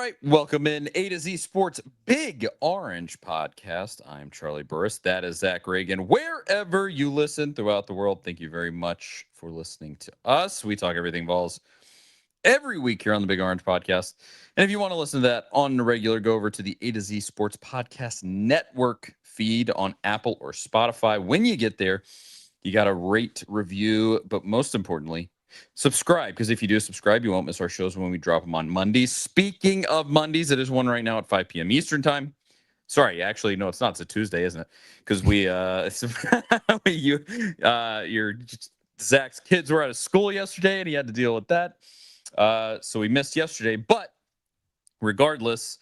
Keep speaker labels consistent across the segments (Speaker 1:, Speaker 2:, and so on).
Speaker 1: right, welcome in A to Z Sports Big Orange Podcast. I'm Charlie Burris. That is Zach Reagan. Wherever you listen throughout the world, thank you very much for listening to us. We talk everything Vols every week here on the Big Orange Podcast. And if you want to listen to that on the regular, go over to the A to Z Sports Podcast Network feed on Apple or Spotify. When you get there, you got to rate, review, but most importantly, subscribe, because if you do subscribe, you won't miss our shows when we drop them on Mondays. Speaking of Mondays, it is one right now at 5 p.m. Eastern time. Sorry, actually, no, it's not. It's a Tuesday, isn't it? Because Zach's kids were out of school yesterday, and he had to deal with that. So we missed yesterday. But regardless,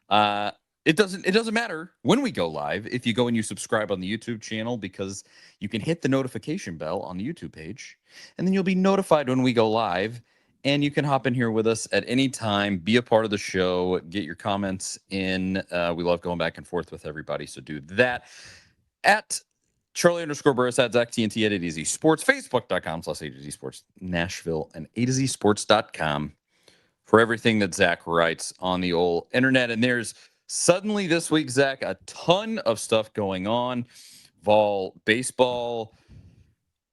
Speaker 1: it doesn't matter when we go live if you go and you subscribe on the YouTube channel, because you can hit the notification bell on the YouTube page, and then you'll be notified when we go live, and you can hop in here with us at any time, be a part of the show, get your comments in. We love going back and forth with everybody, so do that. At Charlie_Burris, at Zach TNT, at A to Z Sports, Facebook.com/A to Z Sports Nashville, and A to Z Sports.com for everything that Zach writes on the old internet. And there's suddenly this week, Zach, a ton of stuff going on. Vol baseball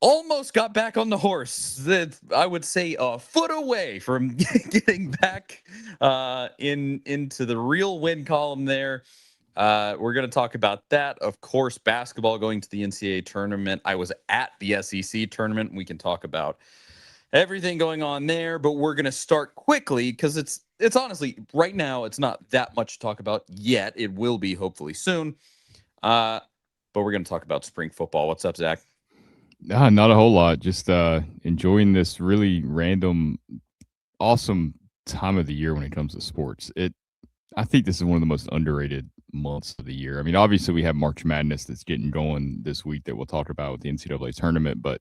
Speaker 1: almost got back on the horse. That I would say a foot away from getting back into the real win column there. We're going to talk about that. Of course, basketball going to the NCAA tournament. I was at the SEC tournament. We can talk about everything going on there, but we're going to start quickly because it's honestly right now it's not that much to talk about yet. It will be hopefully soon. But we're going to talk about spring football. What's up, Zach?
Speaker 2: Not a whole lot. Just enjoying this really random, awesome time of the year when it comes to sports. I think this is one of the most underrated months of the year. I mean, obviously we have March Madness that's getting going this week that we'll talk about with the NCAA tournament, but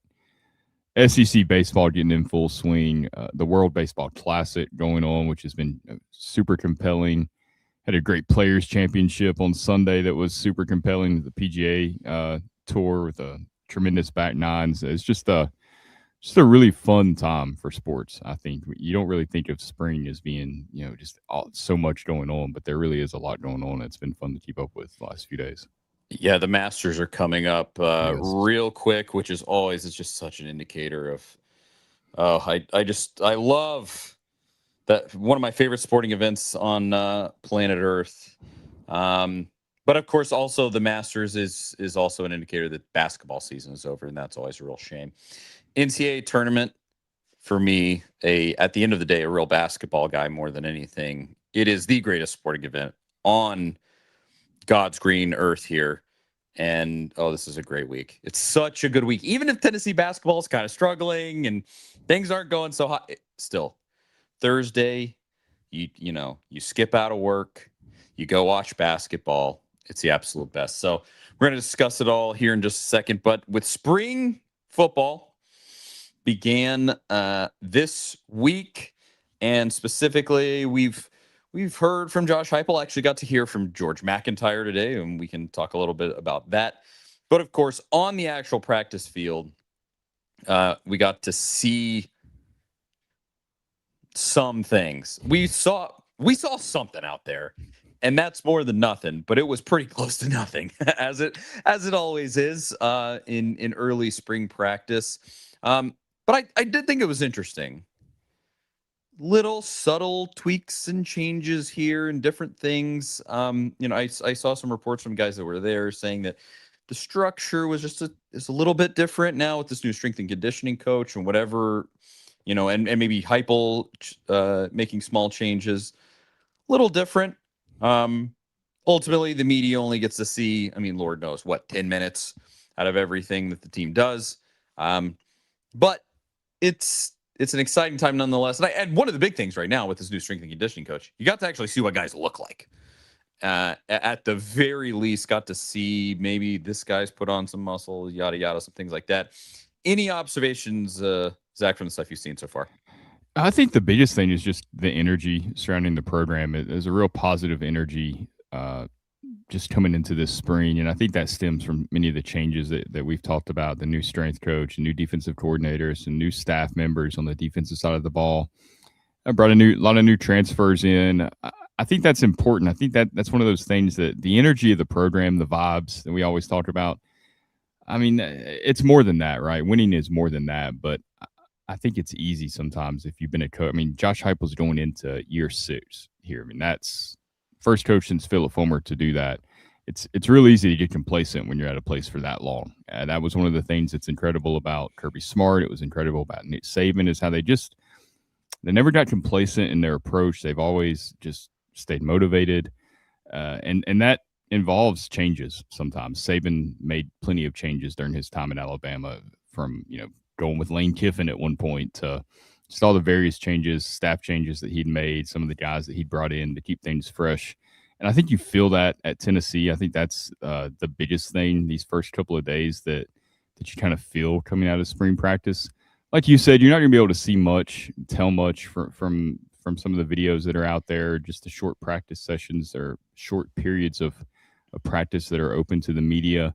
Speaker 2: SEC baseball getting in full swing, the World Baseball Classic going on, which has been super compelling. Had a great Players Championship on Sunday that was super compelling. The PGA Tour with a tremendous back nines. It's just a really fun time for sports. I think you don't really think of spring as being, just so much going on, but there really is a lot going on. It's been fun to keep up with the last few days.
Speaker 1: Yeah, the Masters are coming up real quick, which is just such an indicator of, I love that, one of my favorite sporting events on planet Earth. But of course, also the Masters is also an indicator that basketball season is over, and that's always a real shame. NCAA tournament, for me, at the end of the day, a real basketball guy more than anything. It is the greatest sporting event on God's green earth here. And this is a great week. It's such a good week. Even if Tennessee basketball is kind of struggling and things aren't going so hot, still Thursday, you skip out of work, you go watch basketball. It's the absolute best. So we're going to discuss it all here in just a second. But with spring football began this week, and specifically we've heard from Josh Heupel. Actually got to hear from George McIntyre today, and we can talk a little bit about that. But of course, on the actual practice field, we got to see some things. We saw something out there, and that's more than nothing. But it was pretty close to nothing, as it always is in early spring practice. But I did think it was interesting. Little subtle tweaks and changes here and different things. I saw some reports from guys that were there saying that the structure was is a little bit different now with this new strength and conditioning coach and whatever, and maybe Heupel making small changes, a little different. Ultimately, the media only gets to see, Lord knows what, 10 minutes out of everything that the team does. But it's an exciting time nonetheless. And one of the big things right now with this new strength and conditioning coach, you got to actually see what guys look like. At the very least, got to see maybe this guy's put on some muscle, yada, yada, some things like that. Any observations, Zach, from the stuff you've seen so far?
Speaker 2: I think the biggest thing is just the energy surrounding the program. There's a real positive energy just coming into this spring. And I think that stems from many of the changes that we've talked about, the new strength coach, new defensive coordinators, and new staff members on the defensive side of the ball. I brought a lot of new transfers in. I think that's important. I think that's one of those things that the energy of the program, the vibes that we always talk about. I mean, it's more than that, right? Winning is more than that, but I think it's easy sometimes if you've been a coach. I mean, Josh Heupel's going into year 6 here. I mean, that's first coach since Philip Fulmer to do that. It's real easy to get complacent when you're at a place for that long. That was one of the things that's incredible about Kirby Smart. It was incredible about Nick Saban is how they never got complacent in their approach. They've always just stayed motivated, and that involves changes. Sometimes Saban made plenty of changes during his time in Alabama, from going with Lane Kiffin at one point to just all the various changes, staff changes that he'd made, some of the guys that he'd brought in to keep things fresh. And I think you feel that at Tennessee. I think that's the biggest thing these first couple of days that you kind of feel coming out of spring practice. Like you said, you're not going to be able to see much, tell much from some of the videos that are out there. Just the short practice sessions or short periods of practice that are open to the media.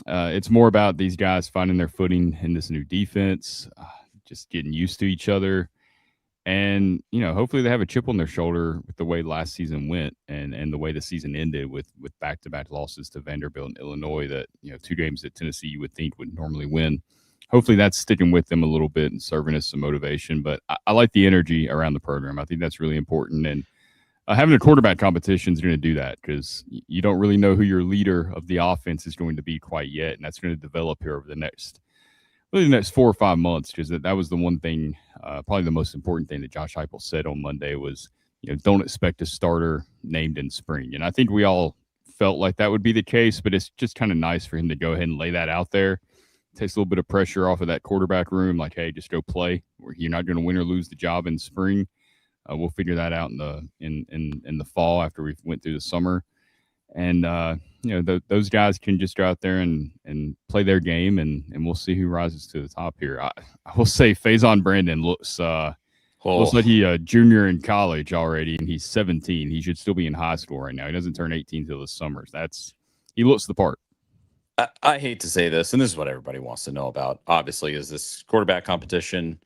Speaker 2: It's more about these guys finding their footing in this new defense, just getting used to each other. And, hopefully they have a chip on their shoulder with the way last season went and the way the season ended with back-to-back losses to Vanderbilt and Illinois that, 2 games that Tennessee you would think would normally win. Hopefully that's sticking with them a little bit and serving as some motivation. But I like the energy around the program. I think that's really important. And having a quarterback competition is going to do that because you don't really know who your leader of the offense is going to be quite yet. And that's going to develop here over the next 4 or 5 months, because that was the one thing, probably the most important thing that Josh Heupel said on Monday was, don't expect a starter named in spring. And I think we all felt like that would be the case, but it's just kind of nice for him to go ahead and lay that out there. Takes a little bit of pressure off of that quarterback room. Like, hey, just go play. You're not going to win or lose the job in spring. We'll figure that out in the fall after we went through the summer. And those guys can just go out there and play their game, and we'll see who rises to the top here. I will say Faison Brandon looks like he's a junior in college already, and he's 17. He should still be in high school right now. He doesn't turn 18 till the summers. He looks the part.
Speaker 1: I hate to say this, and this is what everybody wants to know about, obviously, is this quarterback competition.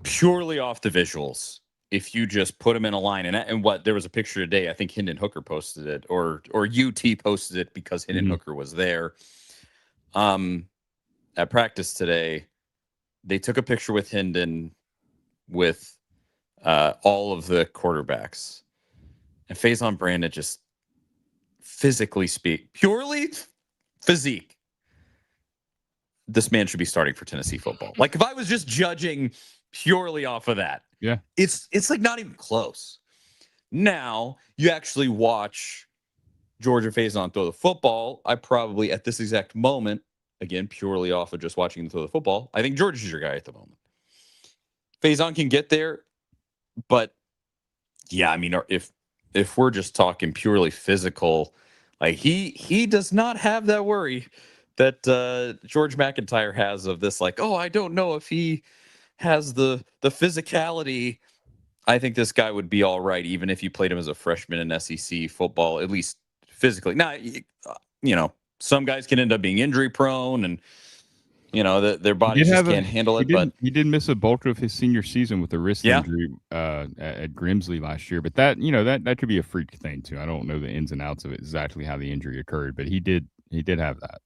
Speaker 1: Purely off the visuals, if you just put them in a line, and what, there was a picture today, I think Hendon Hooker posted it, or UT posted it because Hendon Hooker was there. At practice today, they took a picture with Hendon with all of the quarterbacks. And Faison Brandon just physically purely physique. This man should be starting for Tennessee football. Like, if I was just judging purely off of that,
Speaker 2: yeah,
Speaker 1: it's like not even close. Now you actually watch Georgia Faison throw the football. I probably at this exact moment, again, purely off of just watching him throw the football, I think Georgia's your guy at the moment. Faison can get there, but yeah, I mean, if we're just talking purely physical, like he does not have that worry that George McIntyre has of this, like, oh, I don't know if he has the physicality. I think this guy would be all right, even if you played him as a freshman in SEC football, at least physically. Now, some guys can end up being injury prone, and their bodies just can't handle it. But
Speaker 2: he did miss a bulk of his senior season with a wrist injury at Grimsley last year. But that that could be a freak thing too. I don't know the ins and outs of it, exactly how the injury occurred, but he did have that.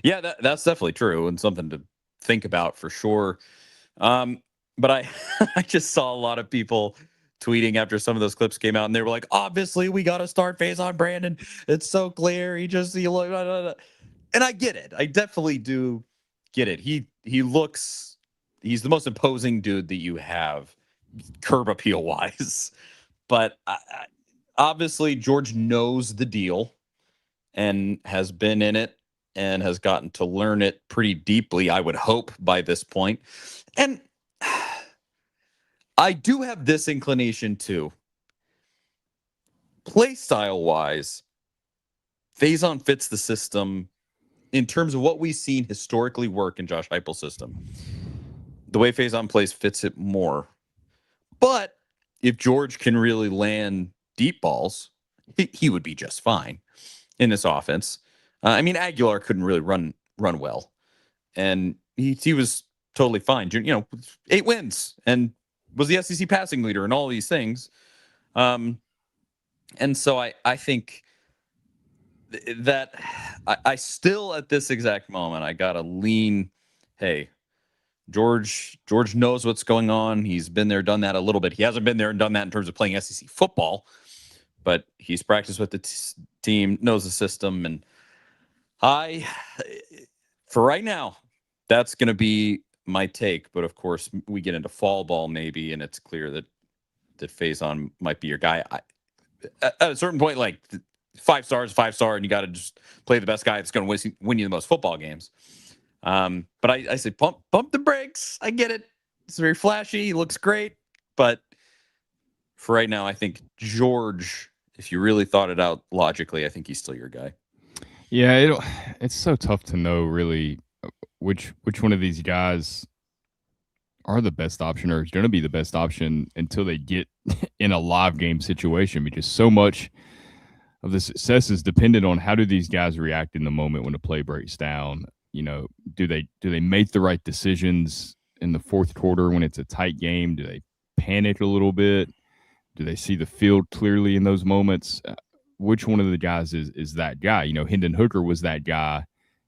Speaker 1: Yeah, that's definitely true, and something to think about for sure. But I just saw a lot of people tweeting after some of those clips came out, and they were like, obviously we got to start Faison Brandon. It's so clear. And I get it. I definitely do get it. He's the most imposing dude that you have curb appeal wise, but obviously George knows the deal and has been in it and has gotten to learn it pretty deeply, I would hope, by this point. And I do have this inclination too. Play style wise, Faison fits the system in terms of what we've seen historically work in Josh Heupel's system. The way Faison plays fits it more. But if George can really land deep balls, he would be just fine in this offense. I mean, Aguilar couldn't really run well, and he was totally fine. 8 wins, and was the SEC passing leader and all these things. And so I think that I still at this exact moment I gotta lean. Hey, George knows what's going on. He's been there, done that a little bit. He hasn't been there and done that in terms of playing SEC football, but he's practiced with the team, knows the system, and for right now, that's going to be my take. But of course, we get into fall ball maybe, and it's clear that Faison might be your guy. At a certain point, like 5 stars, 5-star, and you got to just play the best guy that's going to win you the most football games. But I say pump the brakes. I get it. It's very flashy. He looks great. But for right now, I think George, if you really thought it out logically, I think he's still your guy.
Speaker 2: Yeah, it's so tough to know really which one of these guys are the best option or is going to be the best option until they get in a live game situation, because so much of the success is dependent on how do these guys react in the moment when the play breaks down. You know, do they make the right decisions in the fourth quarter when it's a tight game? Do they panic a little bit? Do they see the field clearly in those moments? Which one of the guys is that guy? You know, Hendon Hooker was that guy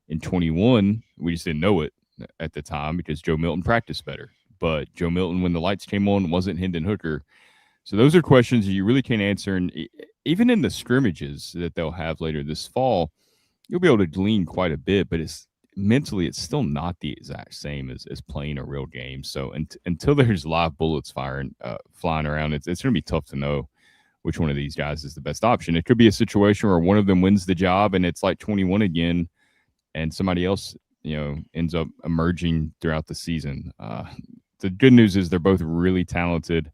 Speaker 2: in 21. We just didn't know it at the time because Joe Milton practiced better. But Joe Milton, when the lights came on, wasn't Hendon Hooker. So those are questions you really can't answer. And even in the scrimmages that they'll have later this fall, you'll be able to glean quite a bit, but it's still not the exact same as playing a real game. So until there's live bullets flying around, it's going to be tough to know which one of these guys is the best option. It could be a situation where one of them wins the job and it's like 21 again, and somebody else, you know, ends up emerging throughout the season. The good news is they're both really talented.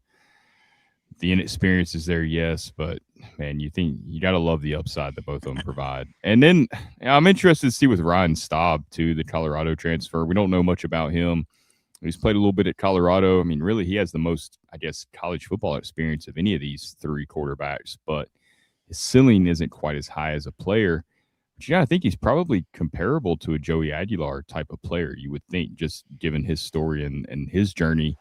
Speaker 2: The inexperience is there, yes, but man, you got to love the upside that both of them provide. And then I'm interested to see with Ryan Staub too, the Colorado transfer. We don't know much about him. He's played a little bit at Colorado. I mean, really, he has the most, I guess, college football experience of any of these 3 quarterbacks, but his ceiling isn't quite as high as a player. But yeah, I think he's probably comparable to a Joey Aguilar type of player, you would think, just given his story and his journey.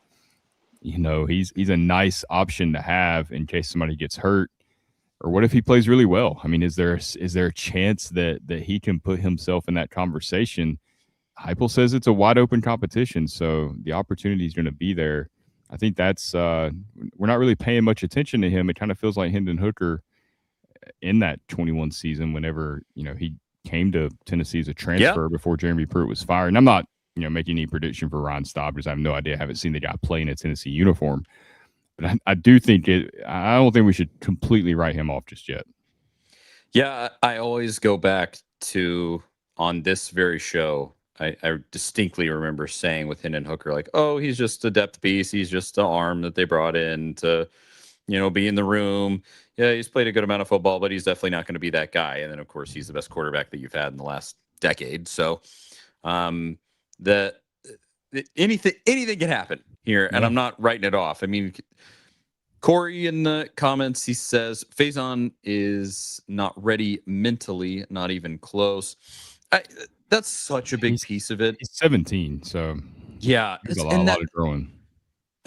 Speaker 2: You know, he's a nice option to have in case somebody gets hurt. Or what if he plays really well? I mean, is there a chance that he can put himself in that conversation? Heupel says it's a wide open competition, so the opportunity is going to be there. I think that's we're not really paying much attention to him. It kind of feels like Hendon Hooker in that 21 season, whenever, you know, he came to Tennessee as a transfer before Jeremy Pruitt was fired. And I'm not, you know, making any prediction for Ryan Staub because I have no idea. I haven't seen the guy play in a Tennessee uniform. But I do think I don't think we should completely write him off just yet.
Speaker 1: Yeah, I always go back to on this very show. I distinctly remember saying with Hendon Hooker, like, oh, he's just a depth piece. He's just an arm that they brought in to, you know, be in the room. Yeah, he's played a good amount of football, but he's definitely not going to be that guy. And then, of course, he's the best quarterback that you've had in the last decade. So, anything can happen here, and I'm not writing it off. I mean, Corey in the comments, he says Faison is not ready mentally, not even close. That's such a big piece of it.
Speaker 2: He's 17, so
Speaker 1: yeah,
Speaker 2: it's a lot of growing.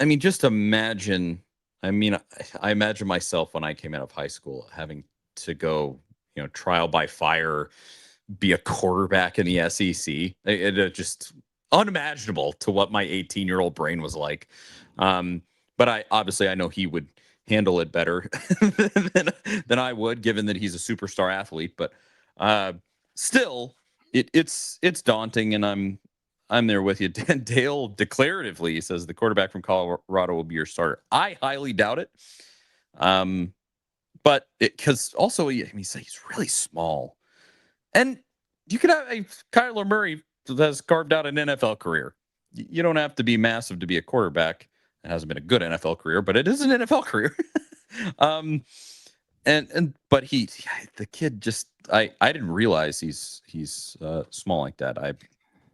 Speaker 1: I mean, just imagine. I mean, I imagine myself when I came out of high school having to go, you know, trial by fire, be a quarterback in the SEC. It just unimaginable to what my 18-year-old brain was like. But I know he would handle it better than I would, given that he's a superstar athlete. But still, it's daunting, and I'm there with you. Dale declaratively says the quarterback from Colorado will be your starter. I highly doubt it. But because also he's really small, and you could have a Kyler Murray that has carved out an NFL career. You don't have to be massive to be a quarterback. It hasn't been a good NFL career, but it is an NFL career. But the kid just I didn't realize he's small like that.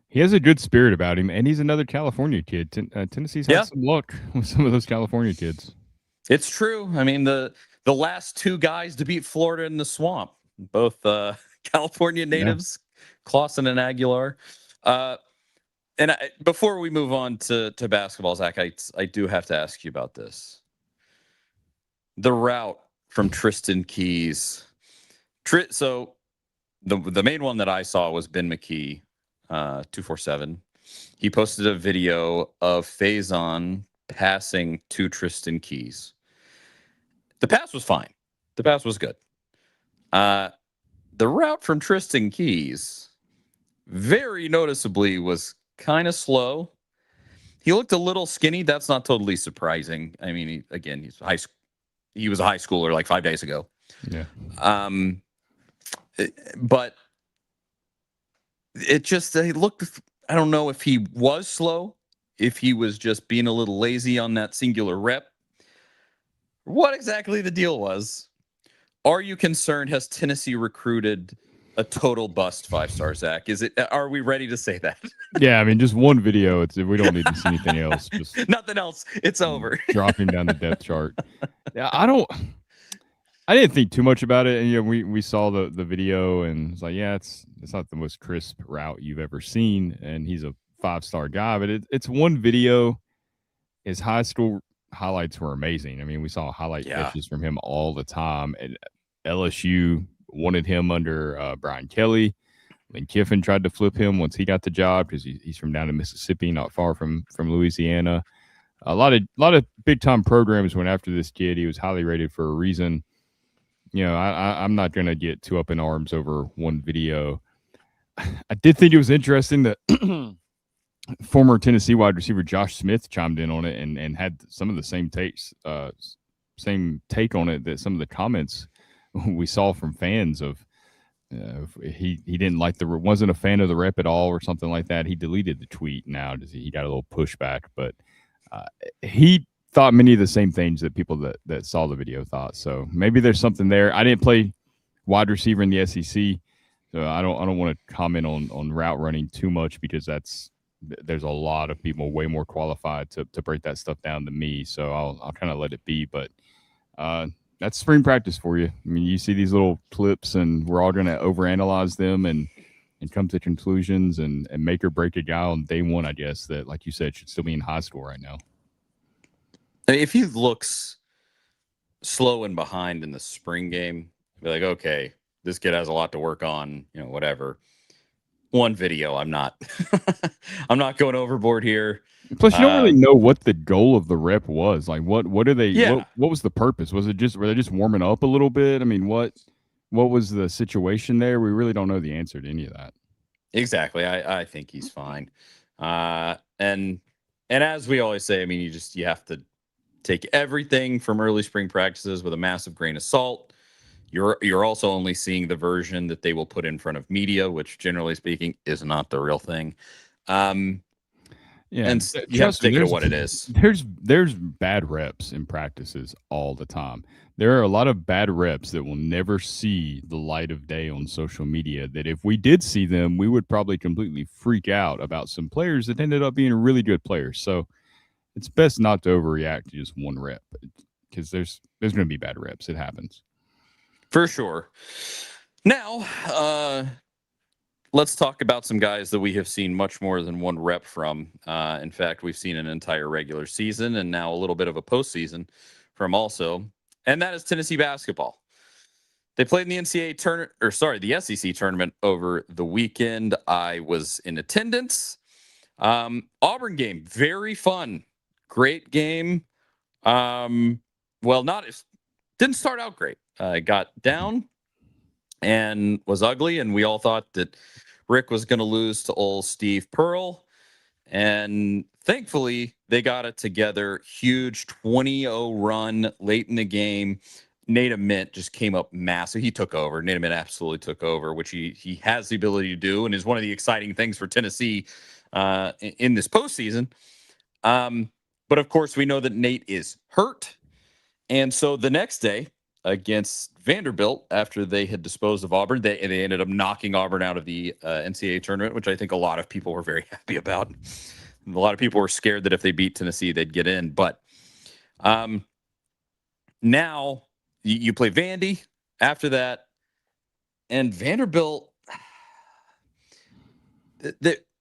Speaker 2: He has a good spirit about him, and he's another California kid. Tennessee's had some luck with some of those California kids.
Speaker 1: It's true. I mean, the last 2 guys to beat Florida in the swamp, both California natives, Clausen and Aguilar. And before we move on to basketball, Zach, I do have to ask you about this. The route from Tristan Keys. So the main one that I saw was Ben McKee, 247. He posted a video of Faison passing to Tristan Keys. The pass was fine. The pass was good. The route from Tristan Keys very noticeably was kind of slow. He looked a little skinny. That's not totally surprising. I mean, he was a high schooler like 5 days ago.
Speaker 2: Yeah.
Speaker 1: But it looked, I don't know if he was slow, if he was just being a little lazy on that singular rep. What exactly the deal was. Are you concerned? Has Tennessee recruited a total bust 5-star, Zach? Are we ready to say that?
Speaker 2: Yeah, I mean, just one video. We don't need to see anything else. Just
Speaker 1: nothing else. It's over.
Speaker 2: Dropping down the depth chart. Yeah, I didn't think too much about it, and we saw the video, and it's like, yeah, it's not the most crisp route you've ever seen, and he's a 5-star guy, but it's one video. His high school highlights were amazing. I mean, we saw highlight catches from him all the time, and LSU wanted him under Brian Kelly. And Kiffin tried to flip him once he got the job because he's from down in Mississippi, not far from Louisiana. A lot of big time programs went after this kid. He was highly rated for a reason. I'm not going to get too up in arms over one video. I did think it was interesting that former Tennessee wide receiver Josh Smith chimed in on it and had some of the same take on it that some of the comments we saw from fans of. He didn't like wasn't a fan of the rep at all or something like that. He deleted the tweet now. He got a little pushback, but he thought many of the same things that people that saw the video thought. So maybe there's something there. I didn't play wide receiver in the SEC, so I don't want to comment on route running too much because there's a lot of people way more qualified to break that stuff down than me. So I'll kind of let it be, but that's spring practice for you. I mean, you see these little clips, and we're all going to overanalyze them and come to conclusions and make or break a guy on day one, I guess, that, like you said, should still be in high school right now.
Speaker 1: If he looks slow and behind in the spring game, be like, okay, this kid has a lot to work on, whatever. One video, I'm not going overboard here.
Speaker 2: Plus, you don't really know what the goal of the rep was. Like, what are they?
Speaker 1: Yeah.
Speaker 2: What was the purpose? Were they just warming up a little bit? I mean, what was the situation there? We really don't know the answer to any of that.
Speaker 1: Exactly. I think he's fine. And as we always say, I mean, you have to take everything from early spring practices with a massive grain of salt. You're also only seeing the version that they will put in front of media, which generally speaking is not the real thing.
Speaker 2: Yeah,
Speaker 1: and you have to take it to what it is.
Speaker 2: There's bad reps in practices all the time. There are a lot of bad reps that will never see the light of day on social media, that if we did see them, we would probably completely freak out about some players that ended up being really good players. So it's best not to overreact to just one rep, because there's going to be bad reps. It happens.
Speaker 1: For sure. Now, let's talk about some guys that we have seen much more than one rep from. In fact, we've seen an entire regular season and now a little bit of a postseason from also, and that is Tennessee basketball. They played in the the SEC tournament over the weekend. I was in attendance. Auburn game, very fun, great game. Didn't start out great. Got down and was ugly, and we all thought that Rick was going to lose to old Steve Pearl, and thankfully they got it together. Huge 20-0 run late in the game. Nate Ament just came up massive. He took over. Nate Ament absolutely took over, which he has the ability to do, and is one of the exciting things for Tennessee in this postseason. But of course, we know that Nate is hurt, and so the next day against Vanderbilt, after they had disposed of Auburn, they ended up knocking Auburn out of the NCAA tournament, which I think a lot of people were very happy about. A lot of people were scared that if they beat Tennessee, they'd get in. But now you play Vandy after that, and Vanderbilt,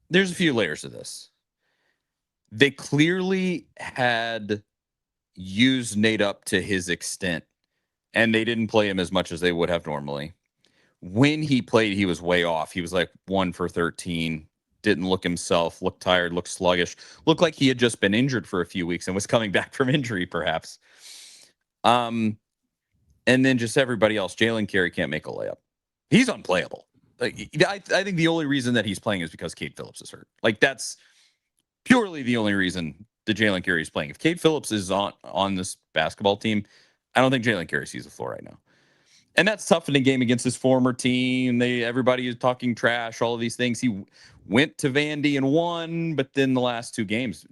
Speaker 1: there's a few layers to this. They clearly had used Nate up to his extent, and they didn't play him as much as they would have normally. When he played, he was way off. He was like 1 for 13, didn't look himself, looked tired, looked sluggish, looked like he had just been injured for a few weeks and was coming back from injury, perhaps. And then just everybody else. Jalen Carey can't make a layup. He's unplayable. Like, I think the only reason that he's playing is because Cade Phillips is hurt. Like, that's purely the only reason that Jalen Carey is playing. If Cade Phillips is on this basketball team, I don't think Jalen Carey sees the floor right now. And that's tough in a game against his former team. Everybody is talking trash, all of these things. He went to Vandy and won, but then the last 2 games,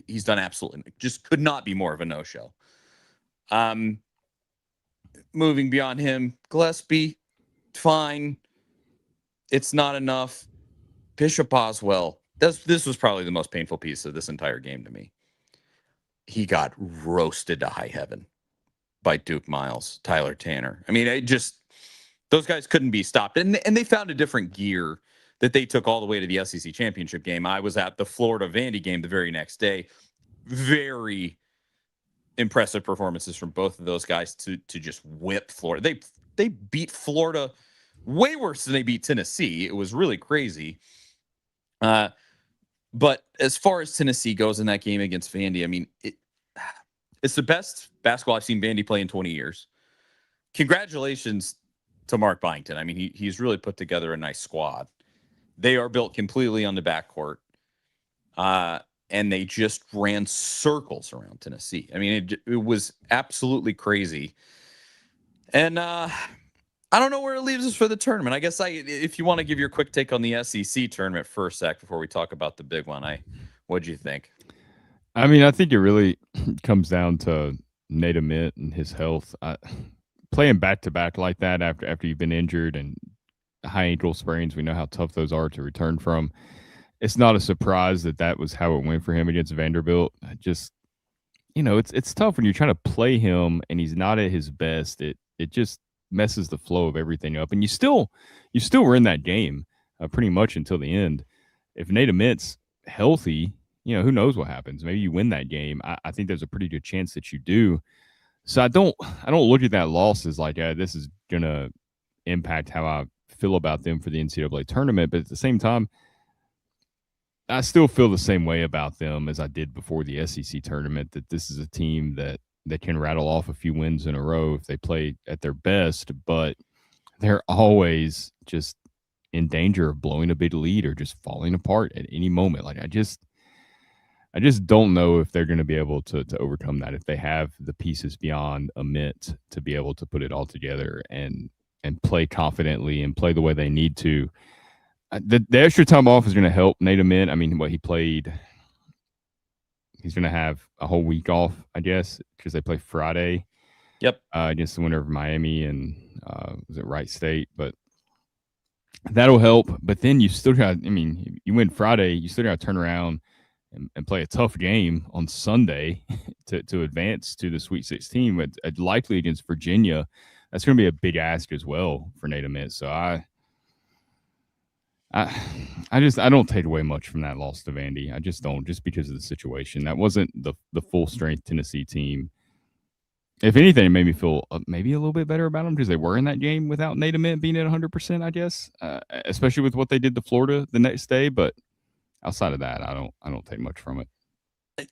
Speaker 1: he's done absolutely just could not be more of a no-show. Moving beyond him, Gillespie, fine. It's not enough. Bishop Boswell, this was probably the most painful piece of this entire game to me. He got roasted to high heaven by Duke Miles, Tyler Tanner. I mean, those guys couldn't be stopped. And they found a different gear that they took all the way to the SEC championship game. I was at the Florida Vandy game the very next day. Very impressive performances from both of those guys to just whip Florida. They beat Florida way worse than they beat Tennessee. It was really crazy. But as far as Tennessee goes in that game against Vandy, I mean, it's the best basketball I've seen Vandy play in 20 years. Congratulations to Mark Byington. I mean, he's really put together a nice squad. They are built completely on the backcourt. And they just ran circles around Tennessee. I mean, it was absolutely crazy. And I don't know where it leaves us for the tournament. I guess if you want to give your quick take on the SEC tournament first, Zach, before we talk about the big one, what'd you think?
Speaker 2: I mean, I think it really comes down to Nate Ament and his health. Playing back-to-back like that after you've been injured and high ankle sprains, we know how tough those are to return from. It's not a surprise that was how it went for him against Vanderbilt. Just, it's tough when you're trying to play him and he's not at his best. It just messes the flow of everything up. And you still were in that game pretty much until the end. If Nate Ament's healthy, who knows what happens? Maybe you win that game. I think there's a pretty good chance that you do. So I don't look at that loss as like, this is gonna impact how I feel about them for the NCAA tournament. But at the same time, I still feel the same way about them as I did before the SEC tournament, that this is a team that can rattle off a few wins in a row if they play at their best, but they're always just in danger of blowing a big lead or just falling apart at any moment. Like I just don't know if they're going to be able to overcome that, if they have the pieces beyond Ament to be able to put it all together and play confidently and play the way they need to. The extra time off is going to help Nate Ament. I mean, he played, he's going to have a whole week off, I guess, because they play Friday.
Speaker 1: Yep.
Speaker 2: Against the winner of Miami and was it Wright State? But that'll help. But then you still got, I mean, you win Friday, you still got to turn around and play a tough game on Sunday to advance to the Sweet 16, but likely against Virginia. That's going to be a big ask as well for Nate Ament. So I don't take away much from that loss to Vandy. I just don't, just because of the situation. That wasn't the full strength Tennessee team. If anything, it made me feel maybe a little bit better about them because they were in that game without Nate Ament being at 100%, I guess, especially with what they did to Florida the next day. But outside of that, I don't take much from it.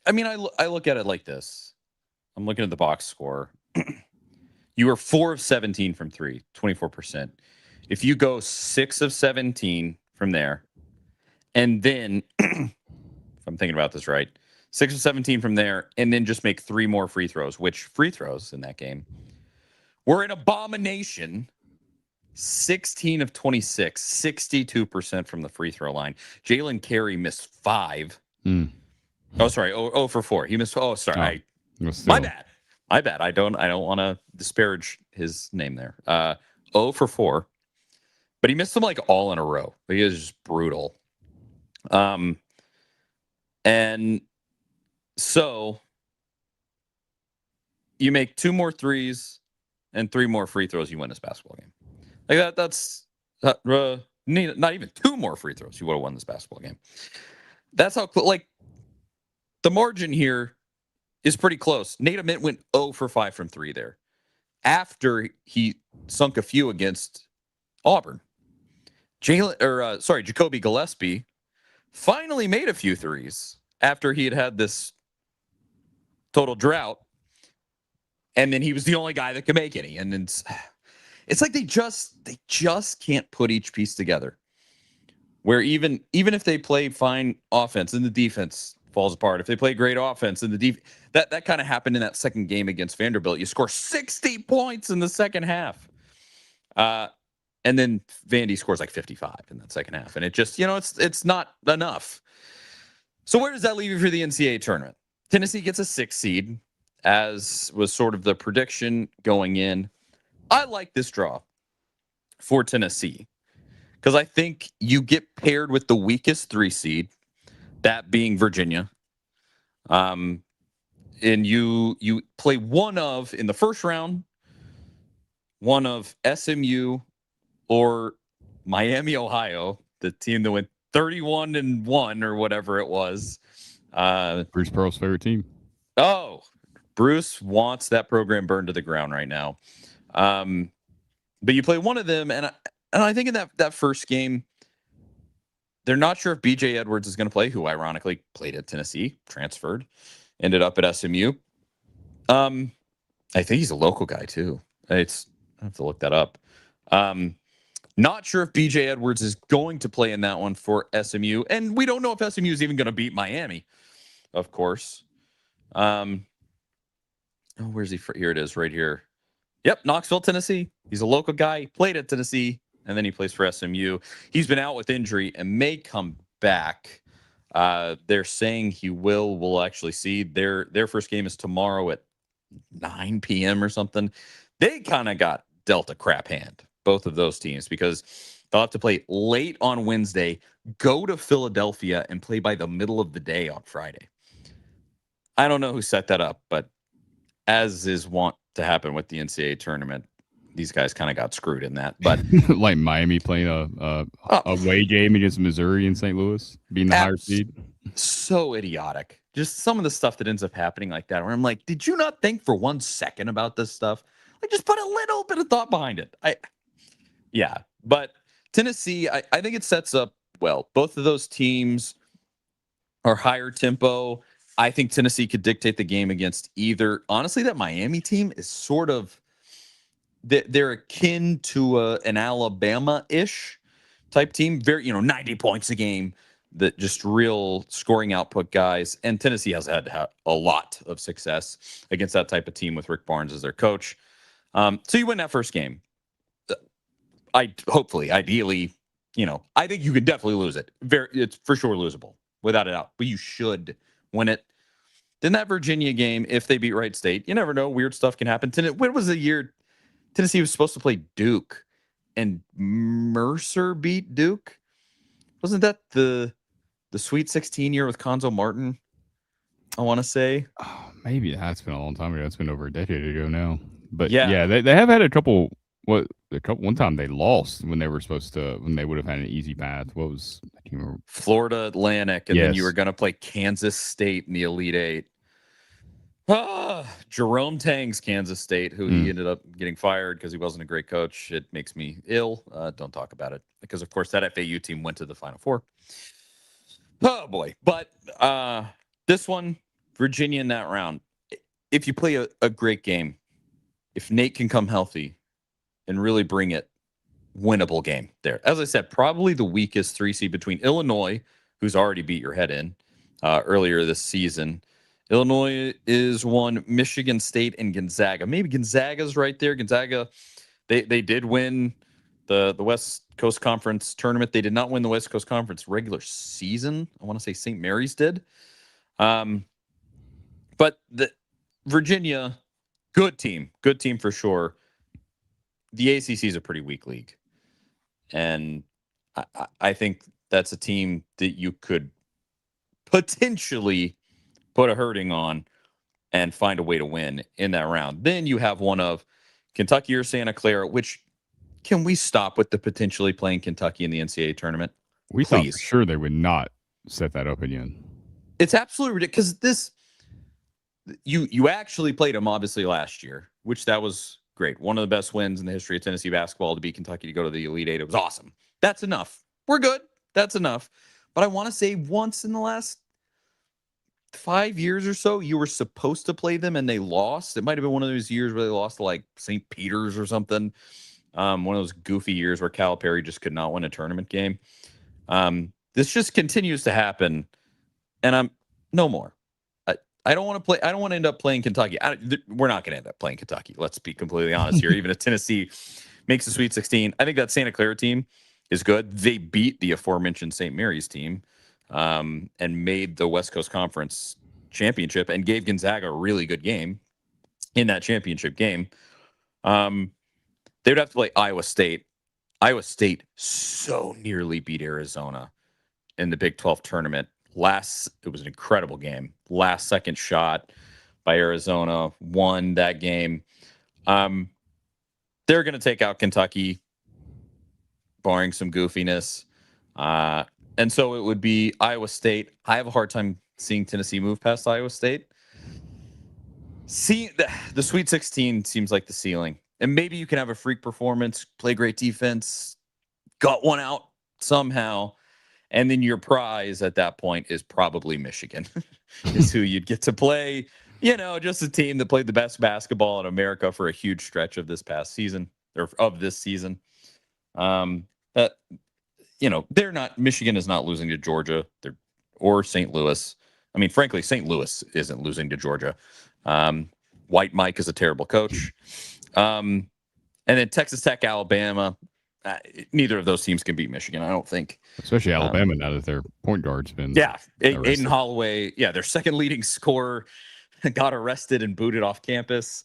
Speaker 1: I mean, I look at it like this. I'm looking at the box score. You were 4 of 17 from 3, 24%. If you go 6 of 17 from there, and then, if I'm thinking about this right, 6 of 17 from there, and then just make 3 more free throws, which free throws in that game were an abomination. 16 of 26, 62% from the free throw line. Jalen Carey missed 5. Oh, sorry. 0 for 4. He missed. Oh, sorry. My bad. I don't want to disparage his name there. 0 for 4. But he missed them like all in a row. He is just brutal. And so you make 2 more threes and 3 more free throws, you win this basketball game. Like that's no not even 2 more free throws, he would have won this basketball game. That's how, like, the margin here is pretty close. Nate Ament went 0 for 5 from 3 there after he sunk a few against Auburn. Jacoby Gillespie finally made a few threes after he had this total drought, and then he was the only guy that could make any. And it's like they just can't put each piece together. Where even if they play fine offense and the defense falls apart, if they play great offense and the that kind of happened in that second game against Vanderbilt. You score 60 points in the second half. And then Vandy scores like 55 in that second half. And it just, it's not enough. So where does that leave you for the NCAA tournament? Tennessee gets a 6 seed, as was sort of the prediction going in. I like this draw for Tennessee because I think you get paired with the weakest 3 seed, that being Virginia. And you play one of, in the first round, one of SMU or Miami, Ohio, the team that went 31-1 or whatever it was.
Speaker 2: Bruce Pearl's favorite team.
Speaker 1: Oh, Bruce wants that program burned to the ground right now. But you play one of them, and I think in that first game, they're not sure if BJ Edwards is going to play, who ironically played at Tennessee, transferred, ended up at SMU. I think he's a local guy too. I have to look that up. Not sure if BJ Edwards is going to play in that one for SMU, and we don't know if SMU is even going to beat Miami, of course. Where's he? Here it is, right here. Yep, Knoxville, Tennessee. He's a local guy. He played at Tennessee, and then he plays for SMU. He's been out with injury and may come back. They're saying he will. We'll actually see. Their first game is tomorrow at 9 p.m. or something. They kind of got dealt a crap hand, both of those teams, because they'll have to play late on Wednesday, go to Philadelphia, and play by the middle of the day on Friday. I don't know who set that up, but as is wont to happen with the NCAA tournament, these guys kind of got screwed in that. But
Speaker 2: like Miami playing a away game against Missouri and St. Louis, being the higher seed.
Speaker 1: So idiotic. Just some of the stuff that ends up happening like that, where I'm like, did you not think for 1 second about this stuff? Like, just put a little bit of thought behind it. But Tennessee, I think it sets up well. Both of those teams are higher tempo. I think Tennessee could dictate the game against either. Honestly, that Miami team is sort of, they're akin to an Alabama-ish type team. Very, 90 points a game, that just real scoring output guys. And Tennessee has had a lot of success against that type of team with Rick Barnes as their coach. So you win that first game. Ideally, I think you could definitely lose it. It's for sure losable, without a doubt. But you should win it. Then that Virginia game, if they beat Wright State, you never know. Weird stuff can happen. When was the year Tennessee was supposed to play Duke and Mercer beat Duke? Wasn't that the Sweet 16 year with Conzo Martin? I want to say.
Speaker 2: Oh, maybe that's been a long time ago. It's been over a decade ago now. But
Speaker 1: yeah,
Speaker 2: they have had a couple. One time they lost when they were supposed to, when they would have had an easy path. What was, I can't remember.
Speaker 1: Florida Atlantic, and then you were going to play Kansas State in the Elite Eight. Jerome Tang's Kansas State, who he ended up getting fired because he wasn't a great coach. It makes me ill. Don't talk about it, because of course that FAU team went to the Final Four. Oh boy. But this one, Virginia in that round, if you play a great game, if Nate can come healthy and really bring it, winnable game there. As I said, probably the weakest 3 seed between Illinois, who's already beat your head in earlier this season. Illinois is 1, Michigan State and Gonzaga. Maybe Gonzaga's right there. Gonzaga, they did win the West Coast Conference tournament. They did not win the West Coast Conference regular season. I want to say St. Mary's did. But the Virginia, good team for sure. The ACC is a pretty weak league. And I think that's a team that you could potentially put a hurting on and find a way to win in that round. Then you have one of Kentucky or Santa Clara, which Can we stop with the potentially playing Kentucky in the NCAA tournament?
Speaker 2: We thought for
Speaker 1: Please.
Speaker 2: sure they would not set that up again.
Speaker 1: It's absolutely ridiculous because you actually played them obviously last year, which that was great. One of the best wins in the history of Tennessee basketball to beat Kentucky to go to the Elite Eight. It was awesome. That's enough. We're good. That's enough. But I want to say once in the last 5 years or so, you were supposed to play them and they lost. It might have been one of those years where they lost to like St. Peter's or something. One of those goofy years where Calipari just could not win a tournament game. This just continues to happen, and I'm no more. I don't want to play. I don't want to end up playing Kentucky. We're not going to end up playing Kentucky. Let's be completely honest here. Even if Tennessee makes the Sweet 16, I think that Santa Clara team is good. They beat the aforementioned St. Mary's team, and made the West Coast Conference championship, and gave Gonzaga a really good game in that championship game. They would have to play Iowa State. Iowa State so nearly beat Arizona in the Big 12 tournament. It was an incredible game. Last second shot by Arizona, won that game. They're going to take out Kentucky, barring some goofiness. And so it would be Iowa State. I have a hard time seeing Tennessee move past Iowa State. See, the Sweet 16 seems like the ceiling. And maybe you can have a freak performance, play great defense, got one out somehow. And then your prize at that point is probably Michigan, is who you'd get to play. Just a team that played the best basketball in America for a huge stretch of this past season, or of this season. Michigan is not losing to Georgia or St. Louis. I mean, frankly, St. Louis isn't losing to Georgia. White Mike is a terrible coach. And then Texas Tech, Alabama. Neither of those teams can beat Michigan, I don't think.
Speaker 2: Especially Alabama now that their point guard's been
Speaker 1: Aiden Holloway, their second leading scorer got arrested and booted off campus.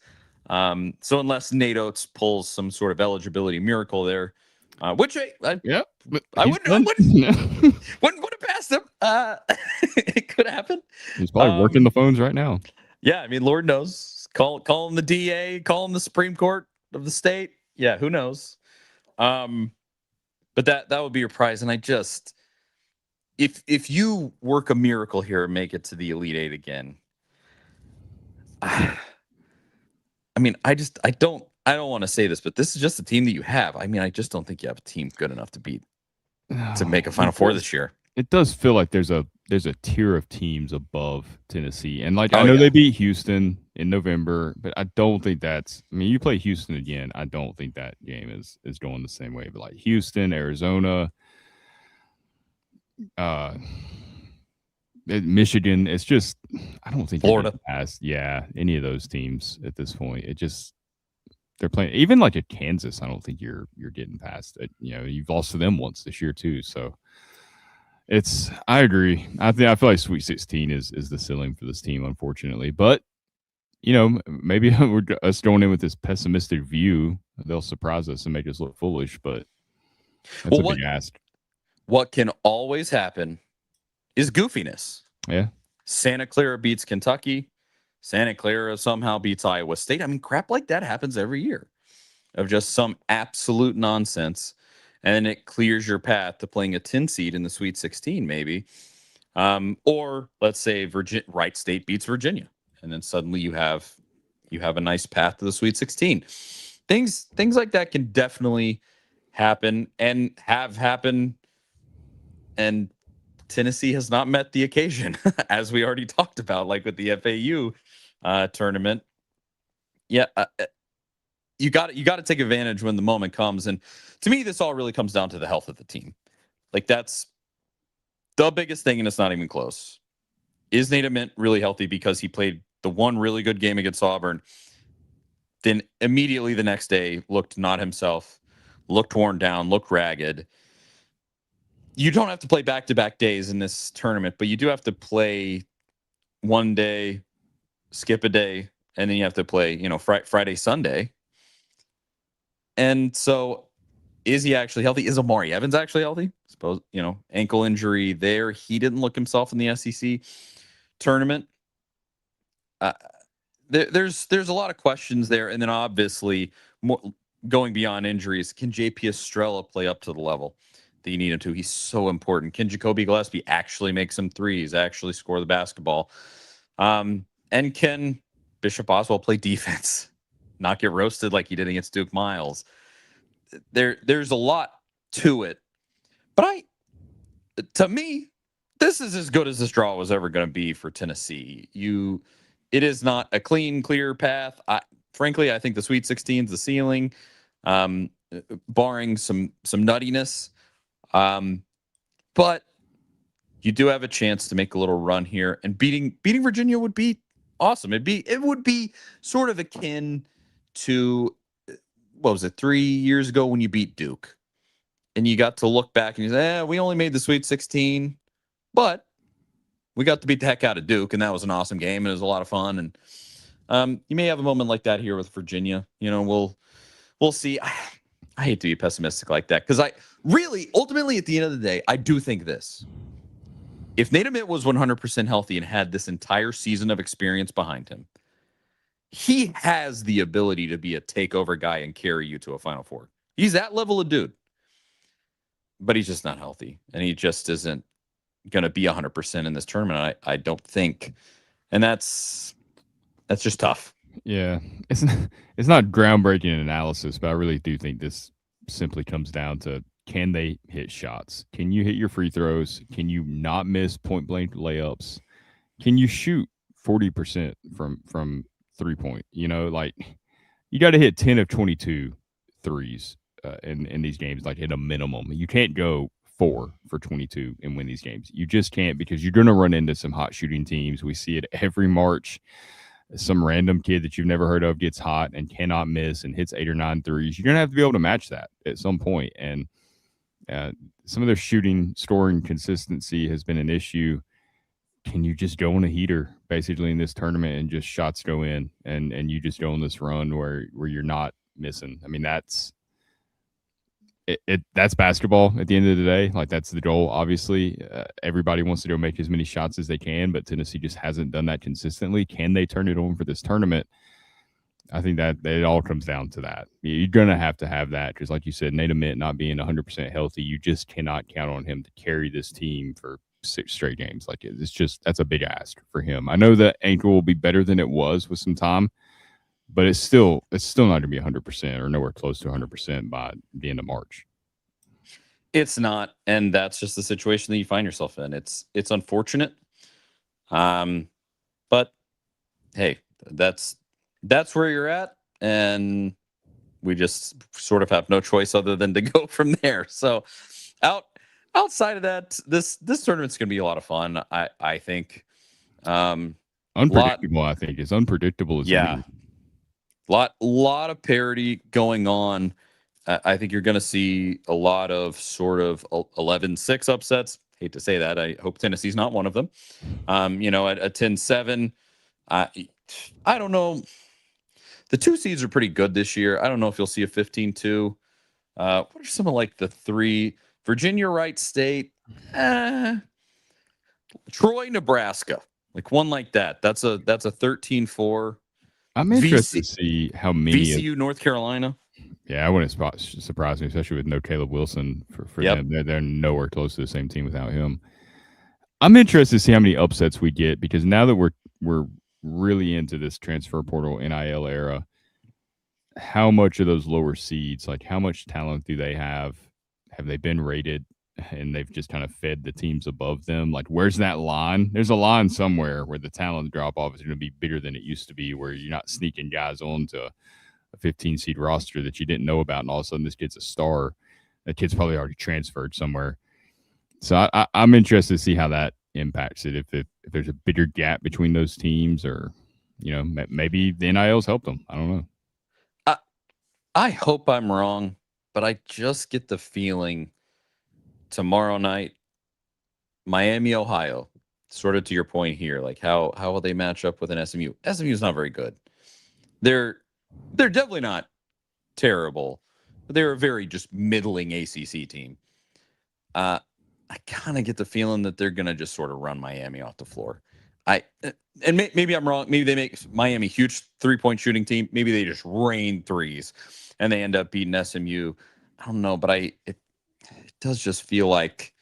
Speaker 1: So unless Nate Oates pulls some sort of eligibility miracle there, which I wouldn't have passed him. It could happen.
Speaker 2: He's probably working the phones right now.
Speaker 1: Yeah, I mean, Lord knows. Call him the DA, call him the Supreme Court of the state. Yeah, who knows? But that would be your prize. And I just, if you work a miracle here and make it to the Elite Eight again, I don't want to say this, but this is just the team that you have. I mean, I just don't think you have a team good enough to make a Final Four this year.
Speaker 2: It does feel like there's a tier of teams above Tennessee. And I know they beat Houston in November, but I don't think you play Houston again. I don't think that game is going the same way. But like Houston, Arizona, Michigan, it's just, I don't think
Speaker 1: Florida
Speaker 2: past any of those teams at this point. They're playing even like a Kansas. I don't think you're getting past it. You've lost to them once this year too. So I agree. I feel like Sweet 16 is the ceiling for this team, unfortunately. But maybe we're us going in with this pessimistic view. They'll surprise us and make us look foolish. But that's a big ask.
Speaker 1: What can always happen is goofiness.
Speaker 2: Yeah.
Speaker 1: Santa Clara beats Kentucky. Santa Clara somehow beats Iowa State. I mean, crap like that happens every year, of just some absolute nonsense. And it clears your path to playing a 10 seed in the Sweet 16, maybe. Or let's say Wright State beats Virginia, and then suddenly you have a nice path to the Sweet 16. Things like that can definitely happen and have happened. And Tennessee has not met the occasion, as we already talked about, like with the FAU tournament. Yeah. You got to take advantage when the moment comes. And to me, this all really comes down to the health of the team. Like, that's the biggest thing, and it's not even close. Is Nate Mint really healthy? Because he played the one really good game against Auburn, then immediately the next day looked not himself, looked worn down, looked ragged. You don't have to play back-to-back days in this tournament, but you do have to play one day, skip a day, and then you have to play, Friday, Sunday. And so, is he actually healthy? Is Amari Evans actually healthy? Suppose, ankle injury there. He didn't look himself in the SEC tournament. There's a lot of questions there. And then obviously, going beyond injuries, can JP Estrella play up to the level that you need him to? He's so important. Can Jacoby Gillespie actually make some threes, actually score the basketball? And can Bishop Oswald play defense, not get roasted like he did against Duke Miles? There's a lot to it. But to me, this is as good as this draw was ever going to be for Tennessee. It is not a clean, clear path. Frankly, I think the Sweet 16 is the ceiling, barring some nuttiness. But you do have a chance to make a little run here, and beating Virginia would be awesome. It would be sort of akin to, what was it, 3 years ago when you beat Duke, and you got to look back and you say, we only made the Sweet 16, but we got to beat the heck out of Duke, and that was an awesome game, and it was a lot of fun. And you may have a moment like that here with Virginia. We'll see. I hate to be pessimistic like that, because I really, ultimately, at the end of the day, I do think this. If Nate Amitt was 100% healthy and had this entire season of experience behind him, he has the ability to be a takeover guy and carry you to a Final Four. He's that level of dude. But he's just not healthy, and he just isn't going to be 100% in this tournament, I don't think. And that's just tough.
Speaker 2: Yeah, it's not groundbreaking analysis, but I really do think this simply comes down to, can they hit shots? Can you hit your free throws? Can you not miss point blank layups? Can you shoot 40% from 3-point? Like, you got to hit 10 of 22 threes in these games, like at a minimum. You can't go 4 for 22 and win these games. You just can't, because you're going to run into some hot shooting teams. We see it every March. Some random kid that you've never heard of gets hot and cannot miss and hits 8 or 9 threes. You're going to have to be able to match that at some point. And some of their scoring consistency has been an issue. Can you just go on a heater basically in this tournament and just shots go in, and you just go on this run where you're not missing? I mean, that's basketball at the end of the day. Like, that's the goal. Obviously, everybody wants to go make as many shots as they can, but Tennessee just hasn't done that consistently. Can they turn it on for this tournament? I think that it all comes down to that. You're going to have that, because, like you said, Nate Amitt not being 100% healthy, you just cannot count on him to carry this team for 6 straight games. Like, that's a big ask for him. I know that ankle will be better than it was with some time, but it's still not going to be 100% or nowhere close to 100% by the end of March.
Speaker 1: It's not, and that's just the situation that you find yourself in. It's unfortunate, but hey, that's where you're at, and we just sort of have no choice other than to go from there. So, outside of that, this tournament's going to be a lot of fun. I think.
Speaker 2: Unpredictable. I think it's unpredictable.
Speaker 1: Yeah. Lot of parity going on. I think you're going to see a lot of sort of 11-6 upsets. Hate to say that. I hope Tennessee's not one of them. At a 10-7, I don't know. The 2 seeds are pretty good this year. I don't know if you'll see a 15-2. What are some of like the 3? Virginia, Wright State, Troy, Nebraska, like one like that. That's a 13-4.
Speaker 2: I'm interested to see how many
Speaker 1: VCU, North Carolina.
Speaker 2: Yeah, I wouldn't surprise me, especially with no Caleb Wilson for them. They're nowhere close to the same team without him. I'm interested to see how many upsets we get, because now that we're really into this transfer portal NIL era, how much of those lower seeds, like how much talent do they have? Have they been rated and they've just kind of fed the teams above them? Like, where's that line? There's a line somewhere where the talent drop off is going to be bigger than it used to be, where you're not sneaking guys onto a 15 seed roster that you didn't know about, and all of a sudden this kid's a star. That kid's probably already transferred somewhere. So I'm interested to see how that impacts it. If there's a bigger gap between those teams, or maybe the NILs help them. I don't know.
Speaker 1: I hope I'm wrong, but I just get the feeling tomorrow night, Miami, Ohio, sort of to your point here, like how will they match up with an SMU? SMU is not very good. They're definitely not terrible, but they're a very just middling ACC team. I kind of get the feeling that they're going to just sort of run Miami off the floor. I and maybe I'm wrong. Maybe they make Miami huge 3-point shooting team. Maybe they just rain threes, and they end up beating SMU. I don't know, but it does just feel like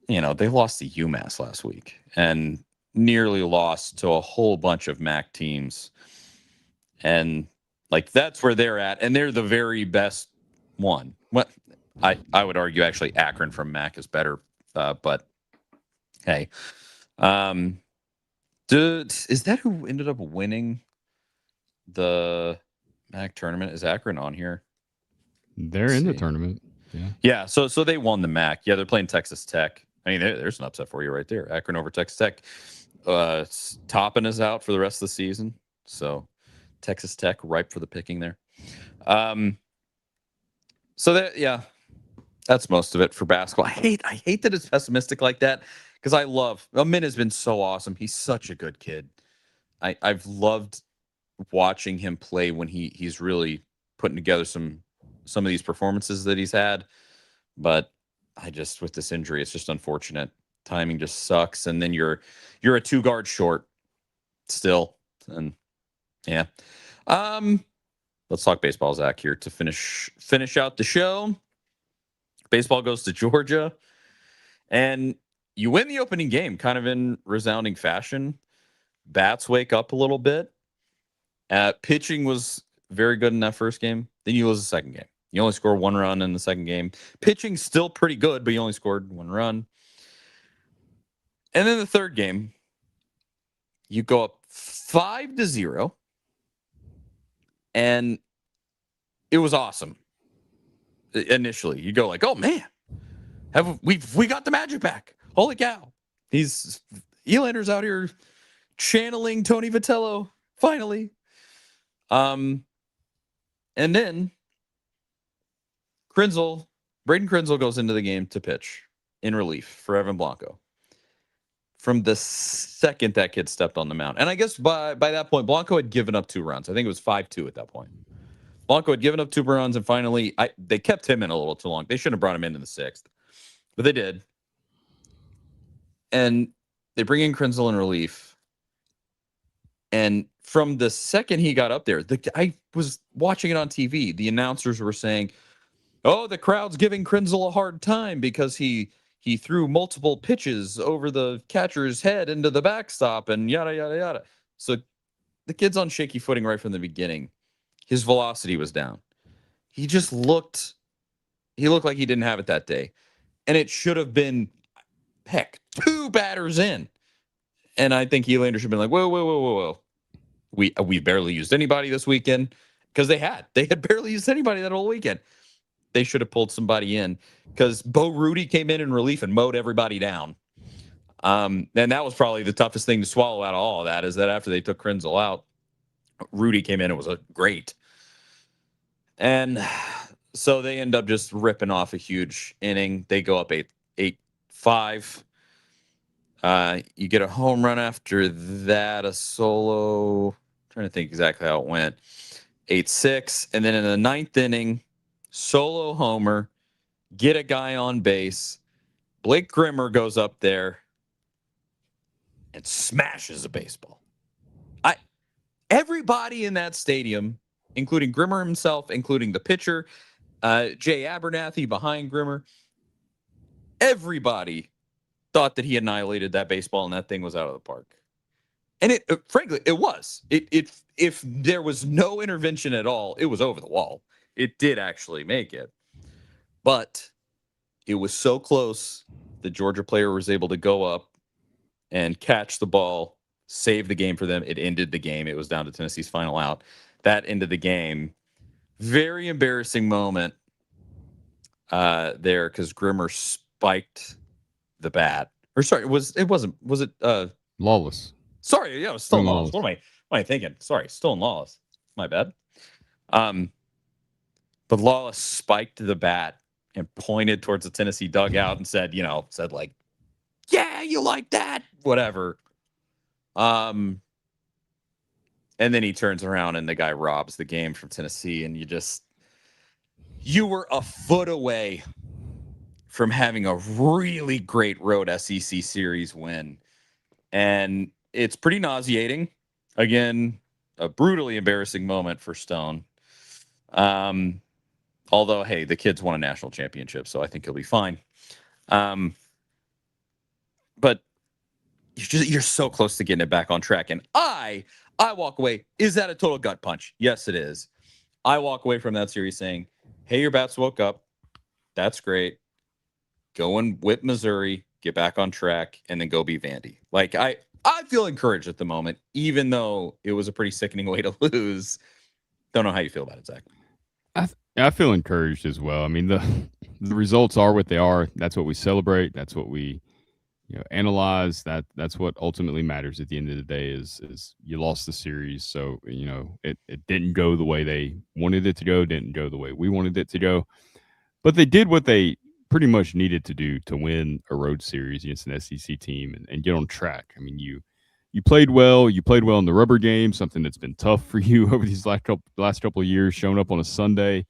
Speaker 1: they lost to UMass last week and nearly lost to a whole bunch of MAC teams, and like that's where they're at, and they're the very best one. What I would argue actually Akron from MAC is better, but hey. Is that who ended up winning the MAC tournament? Is Akron on here?
Speaker 2: They're in the tournament. Yeah.
Speaker 1: Yeah. So they won the MAC. Yeah, they're playing Texas Tech. I mean, there's an upset for you right there. Akron over Texas Tech. Toppin is out for the rest of the season. So Texas Tech ripe for the picking there. So that, yeah, that's most of it for basketball. I hate that it's pessimistic like that because Min has been so awesome. He's such a good kid. I've loved watching him play when he's really putting together some of these performances that he's had. But with this injury, it's just unfortunate. Timing just sucks, and then you're a 2-guard short still. And yeah. Let's talk baseball, Zach, here to finish out the show. Baseball goes to Georgia, and you win the opening game kind of in resounding fashion. Bats wake up a little bit. Pitching was very good in that first game. Then you lose the second game. You only score 1 run in the second game. Pitching still pretty good, but you only scored 1 run. And then the third game, you go up 5-0, and it was awesome. Initially, you go like, "Oh man, we got the magic back! Holy cow!" Elander's out here channeling Tony Vitello finally. And then Braden Krenzel goes into the game to pitch in relief for Evan Blanco. From the second that kid stepped on the mound. And I guess by that point, Blanco had given up 2 runs. I think it was 5-2 at that point. Blanco had given up 2 runs, and finally, they kept him in a little too long. They shouldn't have brought him in the 6th, but they did. And they bring in Krenzel in relief. And from the second he got up there, I was watching it on TV. The announcers were saying, "Oh, the crowd's giving Krenzel a hard time because he threw multiple pitches over the catcher's head into the backstop and yada, yada, yada." So the kid's on shaky footing right from the beginning. His velocity was down. He looked like he didn't have it that day. And it should have been, 2 batters in. And I think Elander should have been like, whoa. We barely used anybody this weekend, because they had barely used anybody that whole weekend. They should have pulled somebody in, because Bo Rudy came in relief and mowed everybody down. And that was probably the toughest thing to swallow out of all of that, is that after they took Krenzel out, Rudy came in and was great. And so they end up just ripping off a huge inning. They go up 8-5. You get a home run after that, a solo. I'm trying to think exactly how it went. 8-6. And then in the 9th inning, solo homer, get a guy on base. Blake Grimmer goes up there and smashes a baseball. Everybody in that stadium, including Grimmer himself, including the pitcher, Jay Abernathy behind Grimmer, everybody thought that he annihilated that baseball and that thing was out of the park. And frankly, it was. If there was no intervention at all, it was over the wall. It did actually make it. But it was so close, the Georgia player was able to go up and catch the ball, save the game for them. It ended the game. It was down to Tennessee's final out. That ended the game. Very embarrassing moment there, because Grimmer spiked the bat. Or sorry, was it
Speaker 2: Lawless?
Speaker 1: Sorry, yeah, it was still in Lawless. What am I thinking? Sorry, still in Lawless. My bad. But Lawless spiked the bat and pointed towards the Tennessee dugout and said like, "Yeah, you like that?" Whatever. And then he turns around and the guy robs the game from Tennessee, and you were a foot away from having a really great road SEC series win. and it's pretty nauseating. Again, a brutally embarrassing moment for Stone. Although, hey, the kid's won a national championship, so I think he'll be fine. But you're so close to getting it back on track, and I walk away. Is that a total gut punch? Yes, it is. I walk away from that series saying, "Hey, your bats woke up. That's great. Go and whip Missouri, get back on track, and then go beat Vandy." Like I feel encouraged at the moment, even though it was a pretty sickening way to lose. Don't know how you feel about it, Zach.
Speaker 2: I feel encouraged as well. I mean, the results are what they are. That's what we celebrate. That's what we analyze. That's what ultimately matters at the end of the day is you lost the series. So, it didn't go the way they wanted it to go, didn't go the way we wanted it to go. But they did what they pretty much needed to do to win a road series against an SEC team and get on track. I mean, you played well. You played well in the rubber game, something that's been tough for you over these last couple of years, showing up on a Sunday.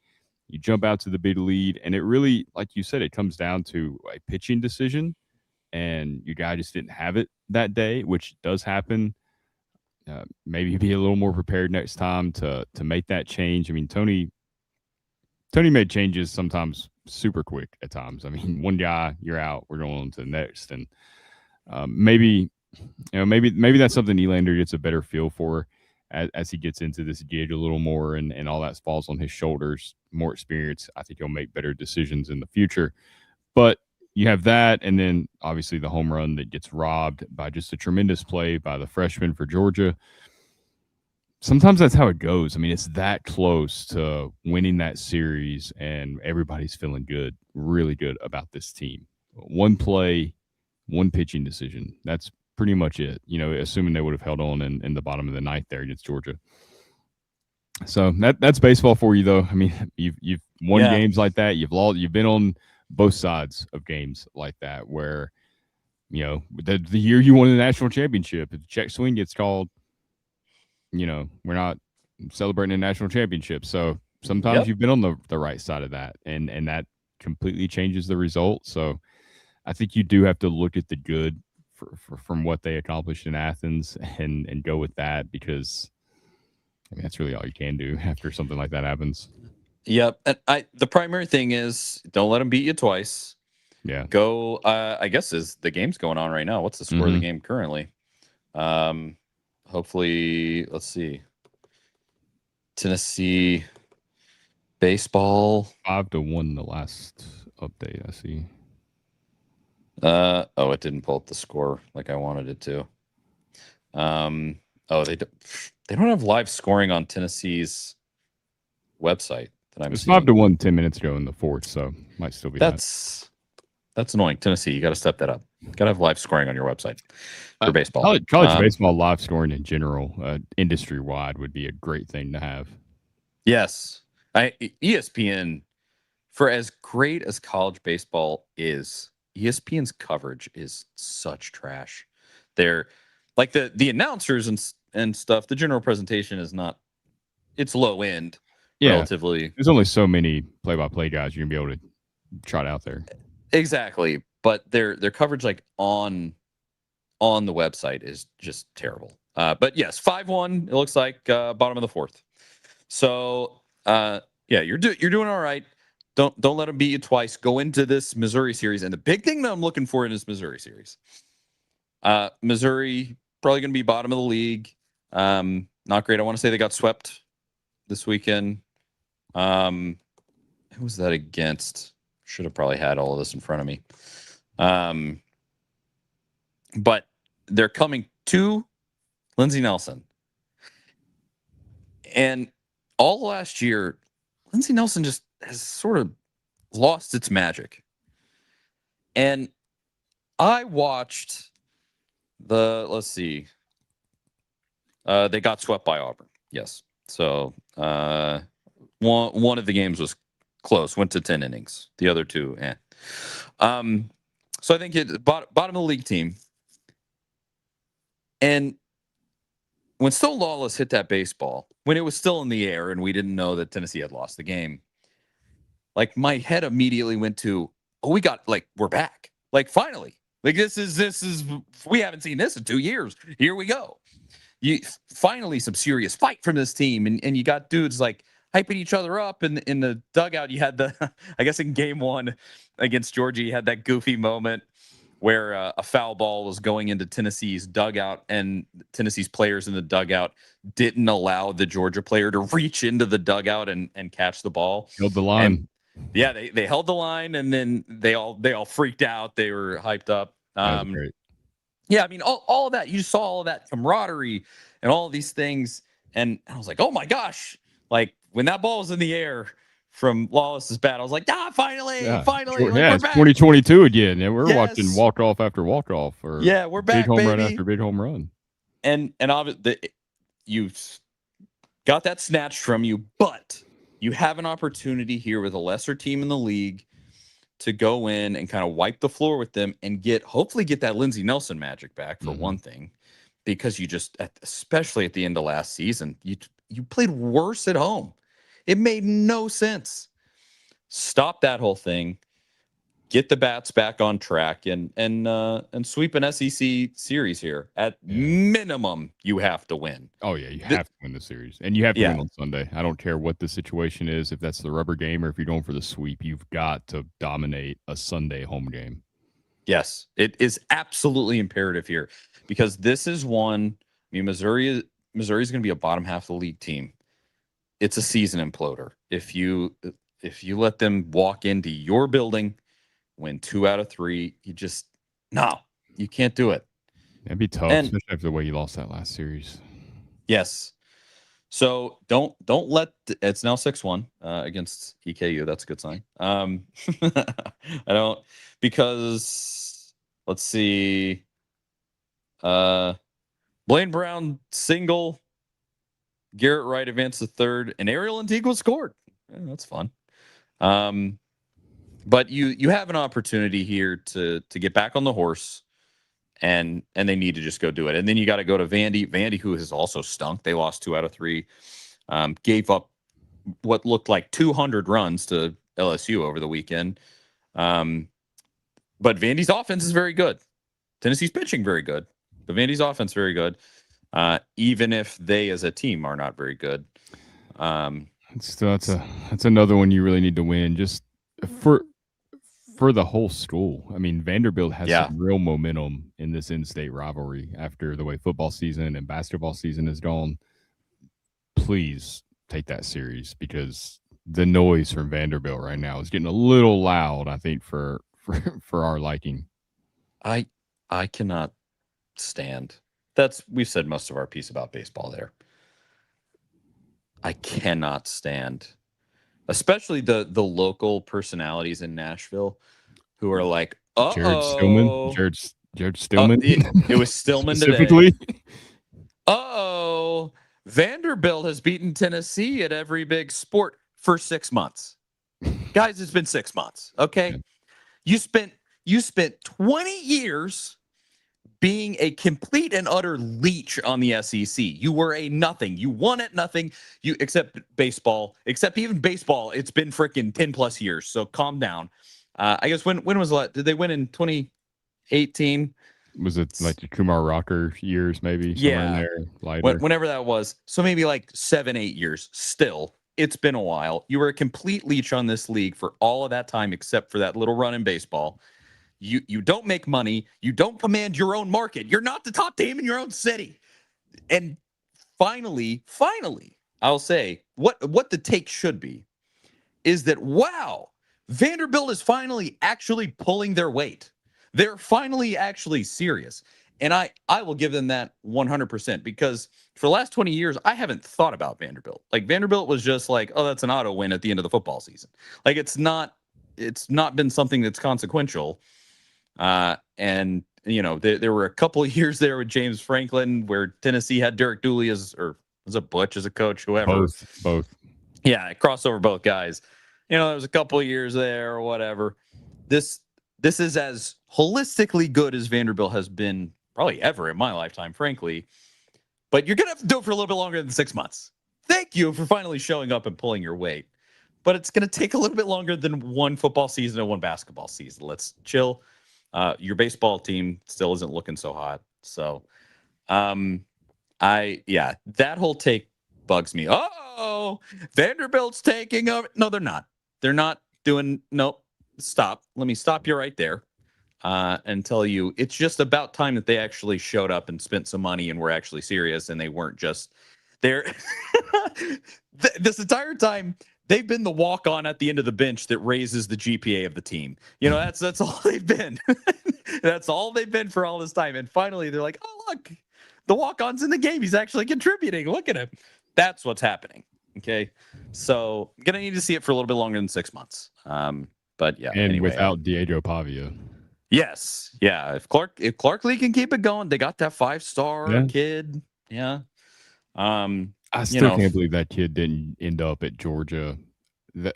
Speaker 2: You jump out to the big lead, and it really, like you said, it comes down to a pitching decision, and your guy just didn't have it that day, which does happen. Maybe be a little more prepared next time to make that change. I mean, Tony made changes sometimes super quick at times. I mean, one guy, you're out, we're going on to the next, and maybe that's something Nylander gets a better feel for as he gets into this gig a little more, and all that falls on his shoulders. More experience, I think he'll make better decisions in the future. But you have that, and then obviously the home run that gets robbed by just a tremendous play by the freshman for Georgia. Sometimes that's how it goes. I mean, it's that close to winning that series, and everybody's feeling good, really good about this team. One play, one pitching decision. That's pretty much it. Assuming they would have held on in the bottom of the ninth there against Georgia. So that's baseball for you, though. I mean, you've won games like that. You've been on both sides of games like that, where the year you won the national championship, if the check swing gets called, we're not celebrating a national championship. So sometimes you've been on the right side of that, and that completely changes the result. So I think you do have to look at the good from what they accomplished in Athens and go with that, because I mean, that's really all you can do after something like that happens.
Speaker 1: Yep. And the primary thing is don't let them beat you twice.
Speaker 2: Yeah.
Speaker 1: Go, I guess is the game's going on right now. What's the score of the game currently? Hopefully, let's see. Tennessee baseball
Speaker 2: 5-1 the last update I see.
Speaker 1: It didn't pull up the score like I wanted it to. They don't have live scoring on Tennessee's website that I'm
Speaker 2: It's
Speaker 1: seeing.
Speaker 2: 5-1 10 minutes ago in the fourth, so might still be
Speaker 1: that's annoying. Tennessee, you got to step that up. Got to have live scoring on your website for baseball.
Speaker 2: College baseball live scoring in general, industry wide, would be a great thing to have.
Speaker 1: Yes, ESPN, for as great as college baseball is, ESPN's coverage is such trash. They're like the announcers and stuff. The general presentation is not. It's low end, relatively.
Speaker 2: There's only so many play-by-play guys you're gonna be able to trot out there.
Speaker 1: Exactly, but their coverage like on the website is just terrible. But yes, 5-1. It looks like bottom of the fourth. So you're doing all right. Don't let them beat you twice. Go into this Missouri series, and the big thing that I'm looking for in this Missouri series, Missouri probably going to be bottom of the league. Not great. I want to say they got swept this weekend. Who was that against? Should have probably had all of this in front of me. But they're coming to Lindsey Nelson, and all last year, Lindsey Nelson just has sort of lost its magic. And I watched let's see. They got swept by Auburn. Yes. So one of the games was close, went to 10 innings. The other two, so I think it's bottom of the league team. And when Stone Lawless hit that baseball, when it was still in the air and we didn't know that Tennessee had lost the game, like my head immediately went to, we're back. Like finally, Like this is we haven't seen this in 2 years. Here we go. You finally some serious fight from this team, and you got dudes like hyping each other up in the dugout. You had the I guess in game 1 against Georgia, you had that goofy moment where a foul ball was going into Tennessee's dugout, and Tennessee's players in the dugout didn't allow the Georgia player to reach into the dugout and catch the ball.
Speaker 2: Held the
Speaker 1: And
Speaker 2: line.
Speaker 1: yeah, they held the line, and then they all freaked out. They were hyped up.
Speaker 2: That was great.
Speaker 1: Yeah, I mean, all of that. You saw all of that camaraderie and all of these things, and I was like, oh my gosh! Like when that ball was in the air from Lawless's bat, I was like, finally,
Speaker 2: Yeah,
Speaker 1: finally, like,
Speaker 2: yeah,
Speaker 1: we're
Speaker 2: it's
Speaker 1: back.
Speaker 2: 2022 again, and we're watching
Speaker 1: Yes.
Speaker 2: walk off after walk off, or
Speaker 1: Yeah, we're
Speaker 2: big
Speaker 1: back,
Speaker 2: home run
Speaker 1: baby.
Speaker 2: after big home run.
Speaker 1: And obviously, you got that snatched from you, but you have an opportunity here with a lesser team in the league to go in and kind of wipe the floor with them and hopefully get that Lindsey Nelson magic back for one thing, because you just, especially at the end of last season, you played worse at home. It made no sense. Stop that whole thing. Get the bats back on track and sweep an SEC series here. At minimum, you have to win.
Speaker 2: Oh yeah, you have to win the series, and you have to
Speaker 1: Yeah.
Speaker 2: win on Sunday. I don't care what the situation is, if that's the rubber game or if you're going for the sweep. You've got to dominate a Sunday home game.
Speaker 1: Yes, it is absolutely imperative here, because this is one. I mean, Missouri is going to be a bottom half of the league team. It's a season imploder. If you let them walk into your building, win 2 out of 3, you can't do it.
Speaker 2: That'd be tough, especially after the way you lost that last series.
Speaker 1: Yes. So don't let it's now 6-1 against EKU. That's a good sign. I don't, because let's see. Blaine Brown single, Garrett Wright advanced to third, and Ariel Antigua scored. Yeah, that's fun. But you have an opportunity here to get back on the horse, and they need to just go do it. And then you got to go to Vandy, who has also stunk. They lost 2 out of 3. Gave up what looked like 200 runs to LSU over the weekend. But Vandy's offense is very good. Tennessee's pitching very good, but Vandy's offense very good. Even if they as a team are not very good.
Speaker 2: That's another one you really need to win, just for the whole school. I mean, Vanderbilt has some real momentum in this in-state rivalry after the way football season and basketball season has gone. Please take that series, because the noise from Vanderbilt right now is getting a little loud, I think, for our liking.
Speaker 1: I cannot stand. We've said most of our piece about baseball there. I cannot stand, especially the local personalities in Nashville who are like,
Speaker 2: Jared Stillman.
Speaker 1: It was Stillman specifically today. Vanderbilt has beaten Tennessee at every big sport for 6 months. Guys, it's been 6 months. Okay. You spent 20 years being a complete and utter leech on the SEC. You were a nothing. You won at nothing. Except even baseball, it's been freaking 10 plus years. So calm down. I guess when was that? Did they win in 2018?
Speaker 2: Was it like the Kumar Rocker years, maybe? Somewhere in there, lighter.
Speaker 1: Whenever that was. So maybe like 7-8 years. Still, it's been a while. You were a complete leech on this league for all of that time, except for that little run in baseball. You don't make money. You don't command your own market. You're not the top team in your own city. And finally, I'll say what the take should be is that, wow, Vanderbilt is finally actually pulling their weight. They're finally actually serious. And I will give them that 100%, because for the last 20 years, I haven't thought about Vanderbilt. Like, Vanderbilt was just like, oh, that's an auto win at the end of the football season. Like, it's not been something that's consequential. And there were a couple of years there with James Franklin where Tennessee had Derek Dooley was it Butch as a coach, whoever.
Speaker 2: Both.
Speaker 1: Yeah, it crossed over both guys. There was a couple of years there or whatever. This is as holistically good as Vanderbilt has been probably ever in my lifetime, frankly. But you're going to have to do it for a little bit longer than 6 months. Thank you for finally showing up and pulling your weight. But it's going to take a little bit longer than one football season and one basketball season. Let's chill. Your baseball team still isn't looking so hot. So, that whole take bugs me. Oh, Vanderbilt's taking over. No, they're not. They're not doing. Nope. Stop. Let me stop you right there. And tell you it's just about time that they actually showed up and spent some money and were actually serious, and they weren't just there. This entire time they've been the walk on at the end of the bench that raises the GPA of the team. That's all they've been. That's all they've been for all this time. And finally they're like, oh, look, the walk on's in the game. He's actually contributing. Look at him. That's what's happening. Okay. So gonna need to see it for a little bit longer than 6 months. But yeah.
Speaker 2: And
Speaker 1: anyway,
Speaker 2: without Diego Pavia.
Speaker 1: Yes. Yeah. If Clark Lee can keep it going, they got that 5-star kid. Yeah.
Speaker 2: I still can't believe that kid didn't end up at Georgia. That,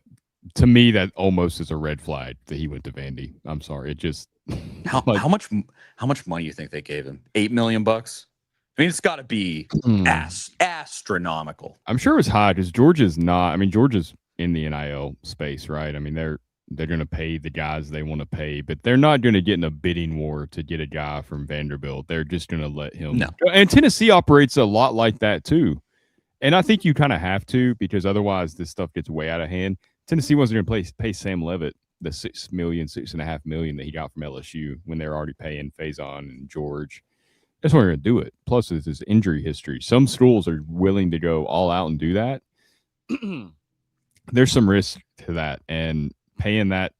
Speaker 2: to me, that almost is a red flag that he went to Vandy. I'm sorry. It just
Speaker 1: how much money you think they gave him? $8 million? I mean, it's got to be astronomical.
Speaker 2: I'm sure it was high because Georgia's not. I mean, Georgia's in the NIL space, right? I mean, they're going to pay the guys they want to pay, but they're not going to get in a bidding war to get a guy from Vanderbilt. They're just going to let him.
Speaker 1: No.
Speaker 2: And Tennessee operates a lot like that too. And I think you kind of have to, because otherwise this stuff gets way out of hand. Tennessee wasn't going to pay Sam Levitt the $6.5 million that he got from LSU when they were already paying Faison and George. That's why they're going to do it. Plus, there's this injury history. Some schools are willing to go all out and do that. There's some risk to that, and paying that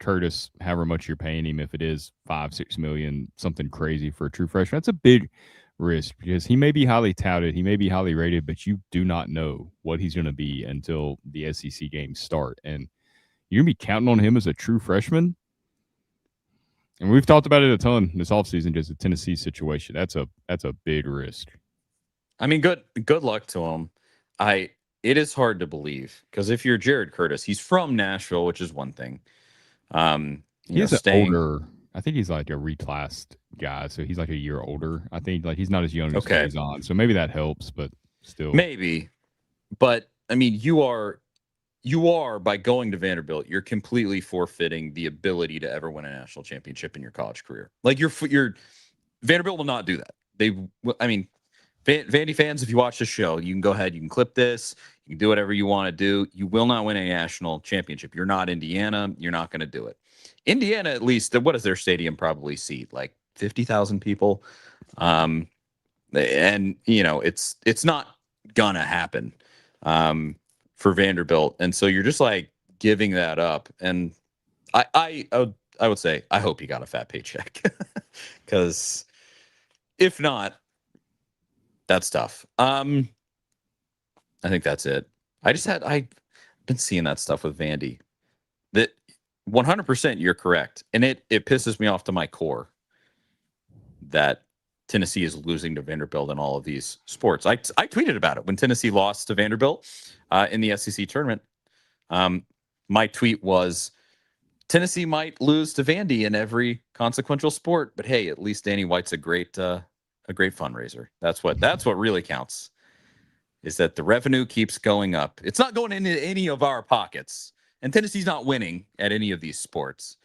Speaker 2: Curtis, however much you're paying him, if it is $5-6 million, something crazy for a true freshman, that's a big risk because he may be highly touted, he may be highly rated, but you do not know what he's going to be until the SEC games start, and you're going to be counting on him as a true freshman. And we've talked about it a ton this offseason, just the Tennessee situation. That's a big risk.
Speaker 1: I mean, good luck to him. It is hard to believe because if you're Jared Curtis, he's from Nashville, which is one thing.
Speaker 2: He's older. I think he's like a reclassed guy, so he's like a year older. I think like he's not as young as he's on, so maybe that helps, but still,
Speaker 1: maybe. But I mean, you are by going to Vanderbilt, you're completely forfeiting the ability to ever win a national championship in your college career. Like your Vanderbilt will not do that. Vandy fans, if you watch the show, you can go ahead, you can clip this, you can do whatever you want to do. You will not win a national championship. You're not Indiana. You're not going to do it. Indiana, at least, what does their stadium probably seat? Like 50,000 people. And it's not gonna happen for Vanderbilt. And so you're just like giving that up. And I would say, I hope you got a fat paycheck because if not, that's tough. I think that's it. I've been seeing that stuff with Vandy. That 100% you're correct. And it pisses me off to my core that Tennessee is losing to Vanderbilt in all of these sports. I tweeted about it when Tennessee lost to Vanderbilt in the SEC tournament. My tweet was, Tennessee might lose to Vandy in every consequential sport, but hey, at least Danny White's a great fundraiser. That's what really counts, is that the revenue keeps going up. It's not going into any of our pockets, and Tennessee's not winning at any of these sports.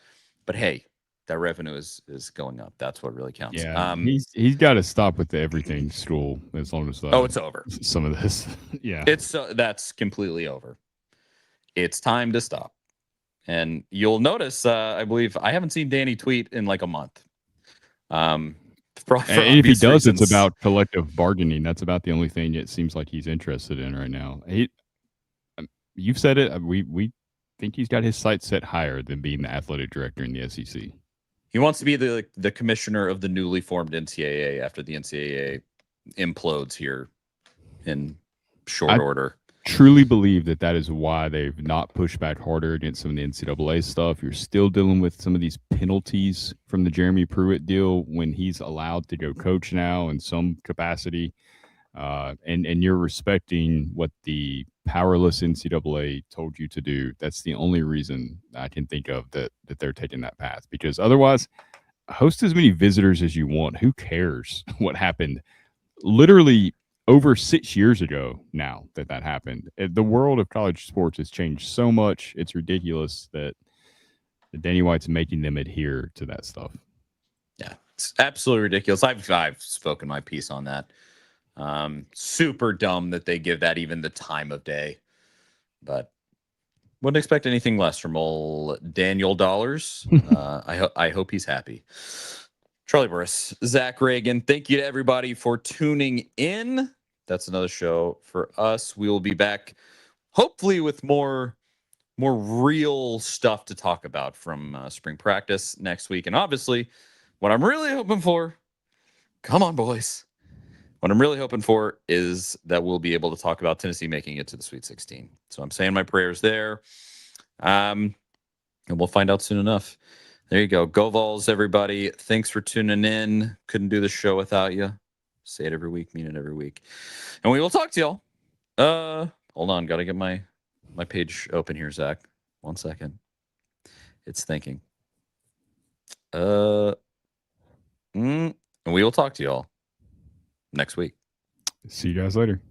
Speaker 1: But hey, that revenue is going up. That's what really counts.
Speaker 2: Yeah, he's got to stop with the everything school as long as
Speaker 1: it's over.
Speaker 2: Some of this, yeah,
Speaker 1: that's completely over. It's time to stop. And you'll notice, I believe I haven't seen Danny tweet in like a month.
Speaker 2: And if he does, it's about collective bargaining. That's about the only thing it seems like he's interested in right now. You've said it. We think he's got his sights set higher than being the athletic director in the SEC.
Speaker 1: He wants to be the commissioner of the newly formed NCAA after the NCAA implodes here in short order.
Speaker 2: Truly believe that is why they've not pushed back harder against some of the NCAA stuff. You're still dealing with some of these penalties from the Jeremy Pruitt deal when he's allowed to go coach now in some capacity. And you're respecting what the powerless NCAA told you to do. That's the only reason I can think of that they're taking that path, because otherwise, host as many visitors as you want. Who cares what happened? Literally over 6 years ago now that happened. The world of college sports has changed so much. It's ridiculous that Danny White's making them adhere to that stuff.
Speaker 1: Yeah, it's absolutely ridiculous. I've spoken my piece on that. Super dumb that they give that even the time of day, but wouldn't expect anything less from old Daniel Dollars. I hope he's happy. Charlie Burris, Zach Reagan, thank you to everybody for tuning in. That's another show for us. We will be back hopefully with more real stuff to talk about from spring practice next week. And obviously, what I'm really hoping for, come on, boys. What I'm really hoping for is that we'll be able to talk about Tennessee making it to the Sweet 16. So I'm saying my prayers there. And we'll find out soon enough. There you go. Go Vols, everybody. Thanks for tuning in. Couldn't do the show without you. Say it every week, mean it every week. And we will talk to y'all. Hold on. Got to get my page open here, Zach. 1 second. It's thinking. And we will talk to y'all next week.
Speaker 2: See you guys later.